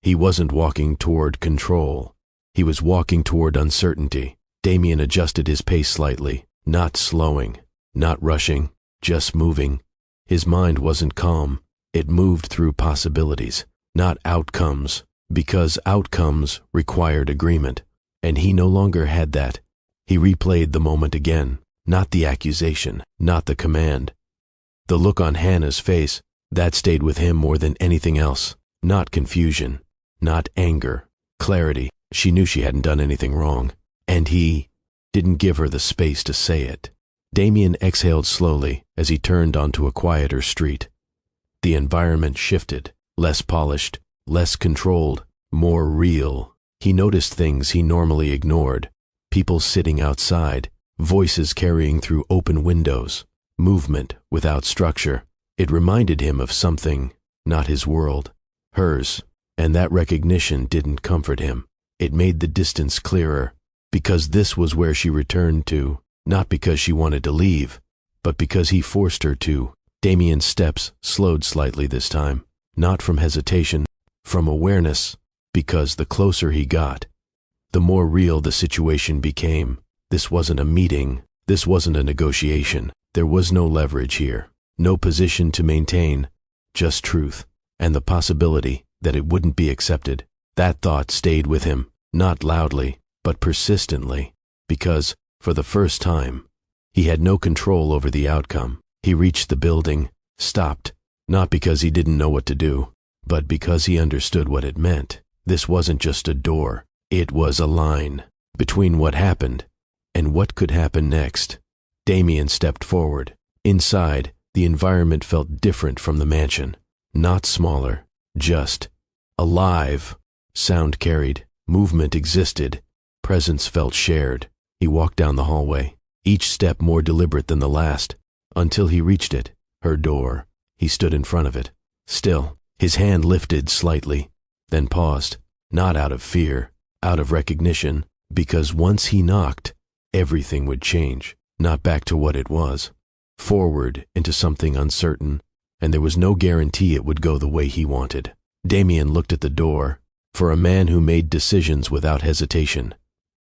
A: he wasn't walking toward control. He was walking toward uncertainty. Damien adjusted his pace slightly, not slowing, not rushing, just moving. His mind wasn't calm. It moved through possibilities, not outcomes, because outcomes required agreement, and he no longer had that. He replayed the moment again, not the accusation, not the command. The look on Hannah's face, that stayed with him more than anything else. Not confusion, not anger, clarity. She knew she hadn't done anything wrong, and he didn't give her the space to say it. Damien exhaled slowly as he turned onto a quieter street. The environment shifted, less polished, less controlled, more real. He noticed things he normally ignored. People sitting outside, voices carrying through open windows, movement without structure. It reminded him of something, not his world, hers, and that recognition didn't comfort him. It made the distance clearer, because this was where she returned to, not because she wanted to leave, but because he forced her to. Damien's steps slowed slightly this time, not from hesitation, from awareness, because the closer he got, the more real the situation became. This wasn't a meeting, this wasn't a negotiation. There was no leverage here, no position to maintain, just truth, and the possibility that it wouldn't be accepted. That thought stayed with him, not loudly, but persistently, because, for the first time, he had no control over the outcome. He reached the building, stopped, not because he didn't know what to do, but because he understood what it meant. This wasn't just a door, it was a line between what happened and what could happen next. Damien stepped forward. Inside, the environment felt different from the mansion. Not smaller, just alive. Sound carried, movement existed, presence felt shared. He walked down the hallway, each step more deliberate than the last, until he reached it, her door. He stood in front of it, still, his hand lifted slightly, then paused, not out of fear, out of recognition, because once he knocked, everything would change, not back to what it was, forward into something uncertain, and there was no guarantee it would go the way he wanted. Damien looked at the door. For a man who made decisions without hesitation,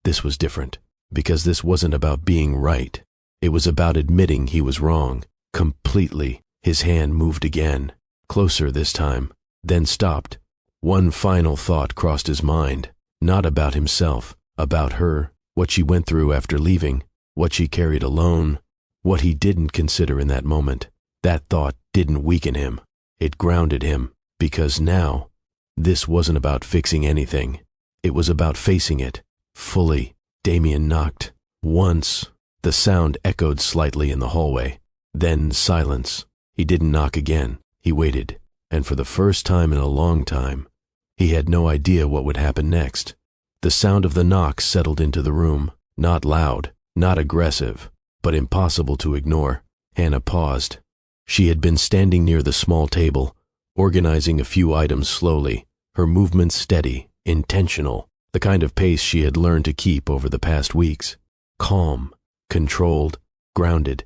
A: this was different, because this wasn't about being right. It was about admitting he was wrong, completely. His hand moved again, closer this time, then stopped. One final thought crossed his mind, not about himself, about her, what she went through after leaving, what she carried alone, what he didn't consider in that moment. That thought didn't weaken him. It grounded him, because now, this wasn't about fixing anything. It was about facing it, fully. Damien knocked. Once. The sound echoed slightly in the hallway. Then silence. He didn't knock again. He waited. And for the first time in a long time, he had no idea what would happen next. The sound of the knock settled into the room. Not loud, not aggressive, but impossible to ignore. Hannah paused. She had been standing near the small table, organizing a few items slowly, her movements steady, intentional, the kind of pace she had learned to keep over the past weeks. Calm, controlled, grounded.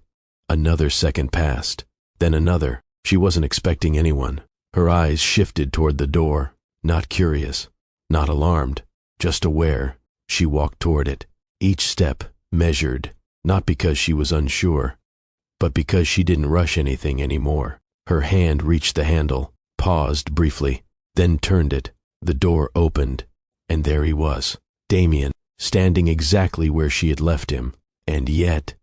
A: Another second passed, then another. She wasn't expecting anyone. Her eyes shifted toward the door, not curious, not alarmed, just aware. She walked toward it, each step measured, not because she was unsure, but because she didn't rush anything anymore. Her hand reached the handle, paused briefly, then turned it. The door opened, and there he was, Damien, standing exactly where she had left him, and yet,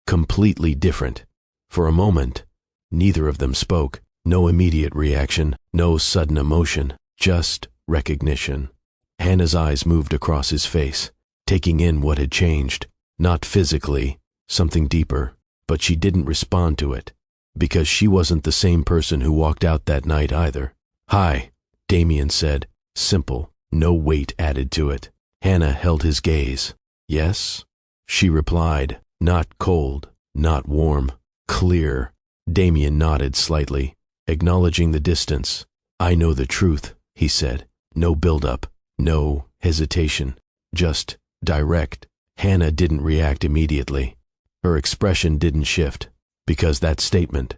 A: completely different. For a moment, neither of them spoke. No immediate reaction, no sudden emotion, just recognition. Hannah's eyes moved across his face, taking in what had changed. Not physically, something deeper, but she didn't respond to it, because she wasn't the same person who walked out that night either. "Hi," Damien said, simple, no weight added to it. Hannah held his gaze. "Yes?" she replied, not cold, not warm, clear. Damien nodded slightly, acknowledging the distance. "I know the truth," he said. No build-up, no hesitation, just direct. Hannah didn't react immediately. Her expression didn't shift, because that statement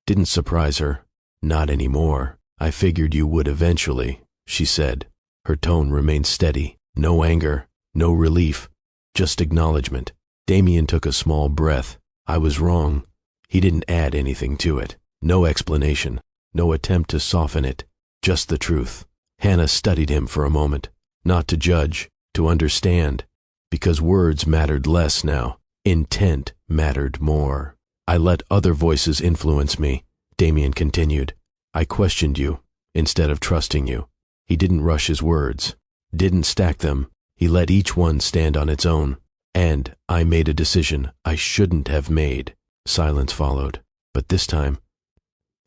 A: didn't surprise her. "Not anymore. I figured you would eventually," she said. Her tone remained steady. No anger, no relief, just acknowledgement. Damien took a small breath. "I was wrong." He didn't add anything to it. No explanation, no attempt to soften it, just the truth. Hannah studied him for a moment, not to judge, to understand, because words mattered less now. Intent mattered more. "I let other voices influence me," Damien continued. "I questioned you, instead of trusting you." He didn't rush his words, didn't stack them. He let each one stand on its own. "And I made a decision I shouldn't have made." Silence followed, but this time,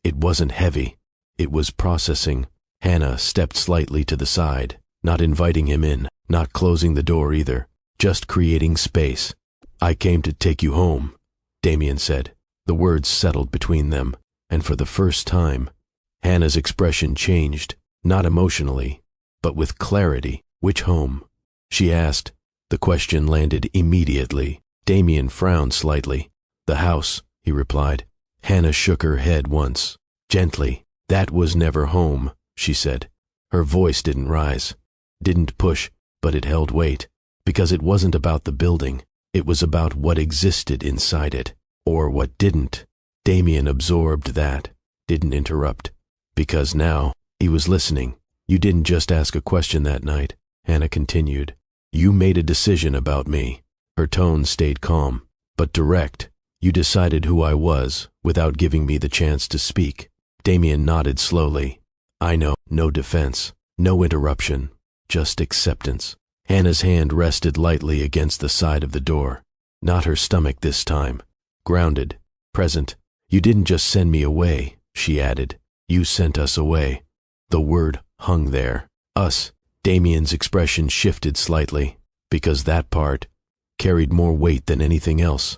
A: it wasn't heavy. It was processing. Hannah stepped slightly to the side, not inviting him in, not closing the door either, just creating space. "I came to take you home," Damien said. The words settled between them, and for the first time, Hannah's expression changed, not emotionally, but with clarity. "Which home?" she asked. The question landed immediately. Damien frowned slightly. "The house," he replied. Hannah shook her head once, gently. "That was never home," she said. Her voice didn't rise, didn't push, but it held weight, because it wasn't about the building. It was about what existed inside it, or what didn't. Damien absorbed that, didn't interrupt, because now he was listening. "You didn't just ask a question that night," Hannah continued. "You made a decision about me." Her tone stayed calm, but direct. "You decided who I was without giving me the chance to speak." Damien nodded slowly. "I know, no defense, no interruption, just acceptance." Hannah's hand rested lightly against the side of the door, not her stomach this time. Grounded, present. "You didn't just send me away," she added. "You sent us away." The word hung there. "Us." Damien's expression shifted slightly. because that part carried more weight than anything else.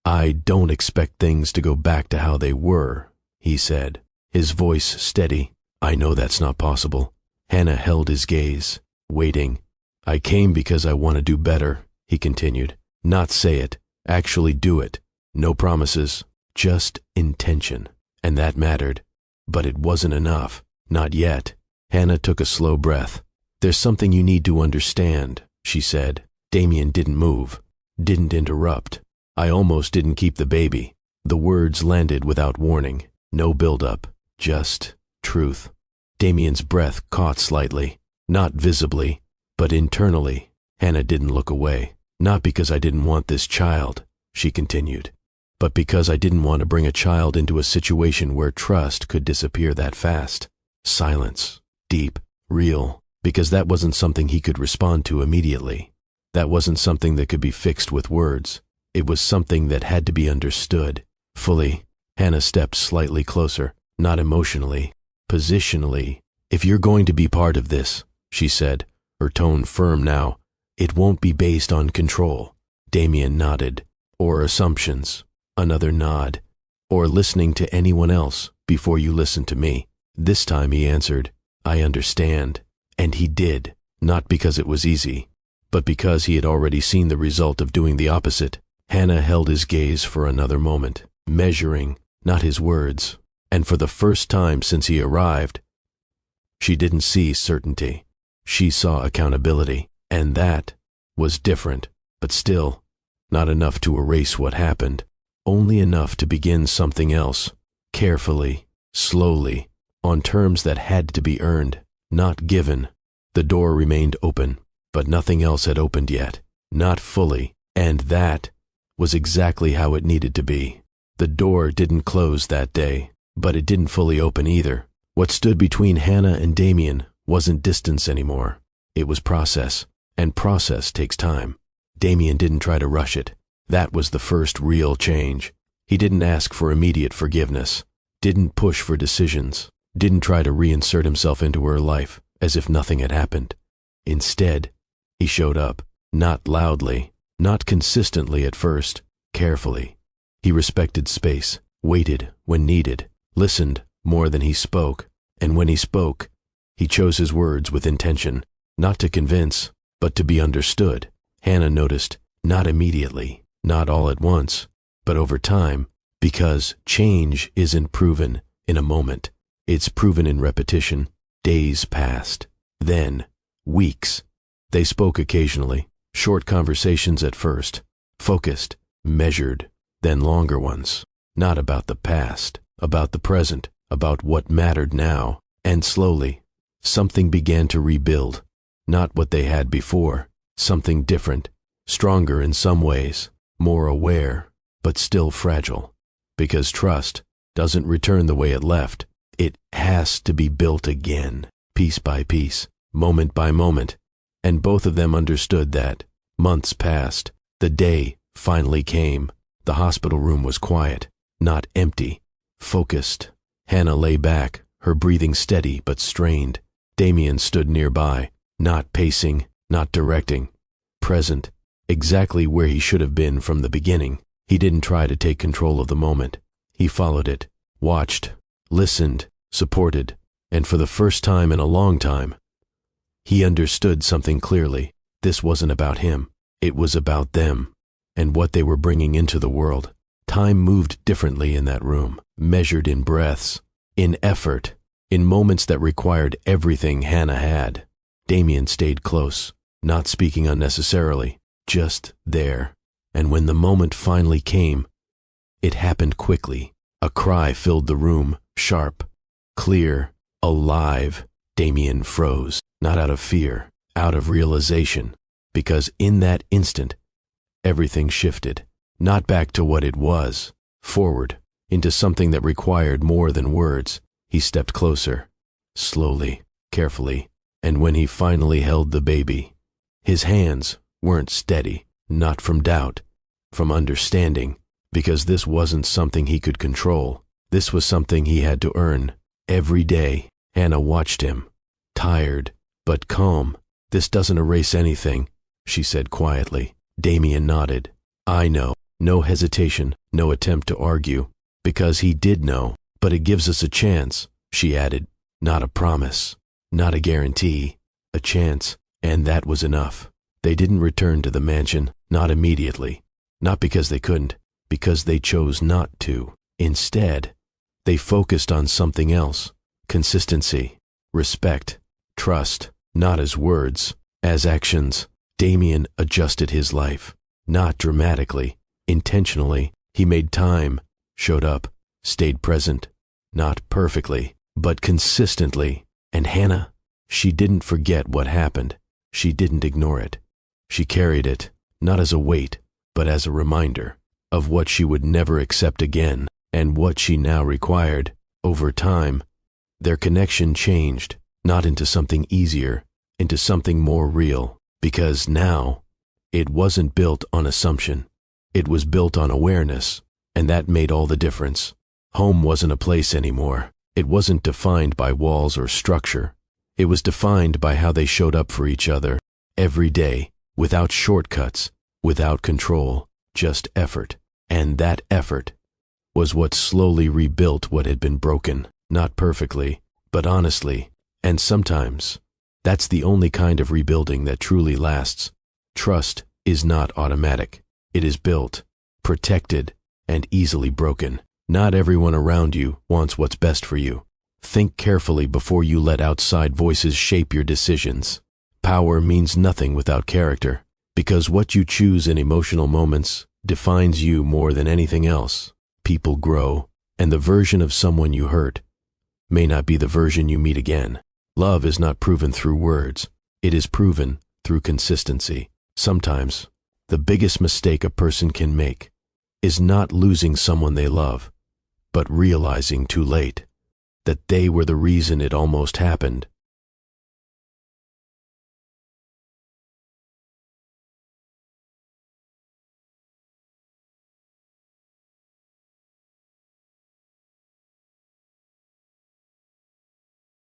A: "I don't expect things to go back to how they were," he said, his voice steady. "I know that's not possible." Hannah held his gaze, waiting. "I came because I want to do better," he continued. "Not say it, actually do it. No promises, just intention." And that mattered. But it wasn't enough. Not yet. Hannah took a slow breath. "There's something you need to understand," she said. Damien didn't move, didn't interrupt. "I almost didn't keep the baby." The words landed without warning. No build-up, just truth. Damien's breath caught slightly, not visibly, but internally. Hannah didn't look away. "Not because I didn't want this child," she continued, "but because I didn't want to bring a child into a situation where trust could disappear that fast. Silence, deep, real, because that wasn't something he could respond to immediately. That wasn't something that could be fixed with words. It was something that had to be understood, fully." Hannah stepped slightly closer, not emotionally, positionally. "If you're going to be part of this," she said, her tone firm now, "it won't be based on control." Damien nodded. "Or assumptions." Another nod. "Or listening to anyone else before you listen to me." This time he answered, "I understand." And he did, not because it was easy, but because he had already seen the result of doing the opposite. Hannah held his gaze for another moment, measuring, not his words. And for the first time since he arrived, she didn't see certainty. She saw accountability, and that was different, but still not enough to erase what happened, only enough to begin something else, carefully, slowly, on terms that had to be earned, not given. The door remained open, but nothing else had opened yet, not fully, and that was exactly how it needed to be. The door didn't close that day, but it didn't fully open either. What stood between Hannah and Damien wasn't distance anymore. It was process, and process takes time. Damien didn't try to rush it. That was the first real change. He didn't ask for immediate forgiveness, didn't push for decisions, didn't try to reinsert himself into her life as if nothing had happened. Instead, he showed up, not loudly, not consistently at first, carefully. He respected space, waited when needed, listened more than he spoke, and when he spoke, he chose his words with intention, not to convince, but to be understood. Hannah noticed, not immediately, not all at once, but over time, because change isn't proven in a moment. It's proven in repetition. Days passed, then weeks. They spoke occasionally, short conversations at first, focused, measured, then longer ones, not about the past, about the present, about what mattered now. And slowly, something began to rebuild, not what they had before, something different, stronger in some ways, more aware, but still fragile. Because trust doesn't return the way it left. It has to be built again, piece by piece, moment by moment. And both of them understood that. Months passed. The day finally came. The hospital room was quiet, not empty, focused. Hannah lay back, her breathing steady but strained. Damien stood nearby, not pacing, not directing, present, exactly where he should have been from the beginning. He didn't try to take control of the moment. He followed it, watched, listened, supported, and for the first time in a long time, he understood something clearly. This wasn't about him. It was about them, and what they were bringing into the world. Time moved differently in that room, measured in breaths, in effort, in moments that required everything Hannah had. Damien stayed close, not speaking unnecessarily, just there. And when the moment finally came, it happened quickly. A cry filled the room, sharp, clear, alive. Damien froze, not out of fear, out of realization, because in that instant, everything shifted, not back to what it was, forward, into something that required more than words. He stepped closer, slowly, carefully, and when he finally held the baby, his hands weren't steady, not from doubt, from understanding, because this wasn't something he could control. This was something he had to earn. Every day, Hannah watched him, tired, but calm. This doesn't erase anything. she said quietly. Damien nodded. I know. No hesitation, no attempt to argue, because he did know. But it gives us a chance, she added. Not a promise, not a guarantee, a chance, and that was enough. They didn't return to the mansion, not immediately. Not because they couldn't, because they chose not to. Instead, they focused on something else. Consistency, respect, trust, not as words, as actions. Damien adjusted his life, not dramatically, intentionally. He made time, showed up, stayed present, not perfectly, but consistently. And Hannah, she didn't forget what happened. She didn't ignore it. She carried it, not as a weight, but as a reminder of what she would never accept again and what she now required. Over time, their connection changed, not into something easier, into something more real, because now it wasn't built on assumption. It was built on awareness, and that made all the difference. Home wasn't a place anymore. It wasn't defined by walls or structure. It was defined by how they showed up for each other every day, without shortcuts, without control, just effort. And that effort was what slowly rebuilt what had been broken, not perfectly, but honestly. And sometimes, that's the only kind of rebuilding that truly lasts. Trust is not automatic. It is built, protected, and easily broken. Not everyone around you wants what's best for you. Think carefully before you let outside voices shape your decisions. Power means nothing without character, because what you choose in emotional moments defines you more than anything else. People grow, and the version of someone you hurt may not be the version you meet again. Love is not proven through words. It is proven through consistency. Sometimes, the biggest mistake a person can make is not losing someone they love, but realizing too late that they were the reason it almost happened.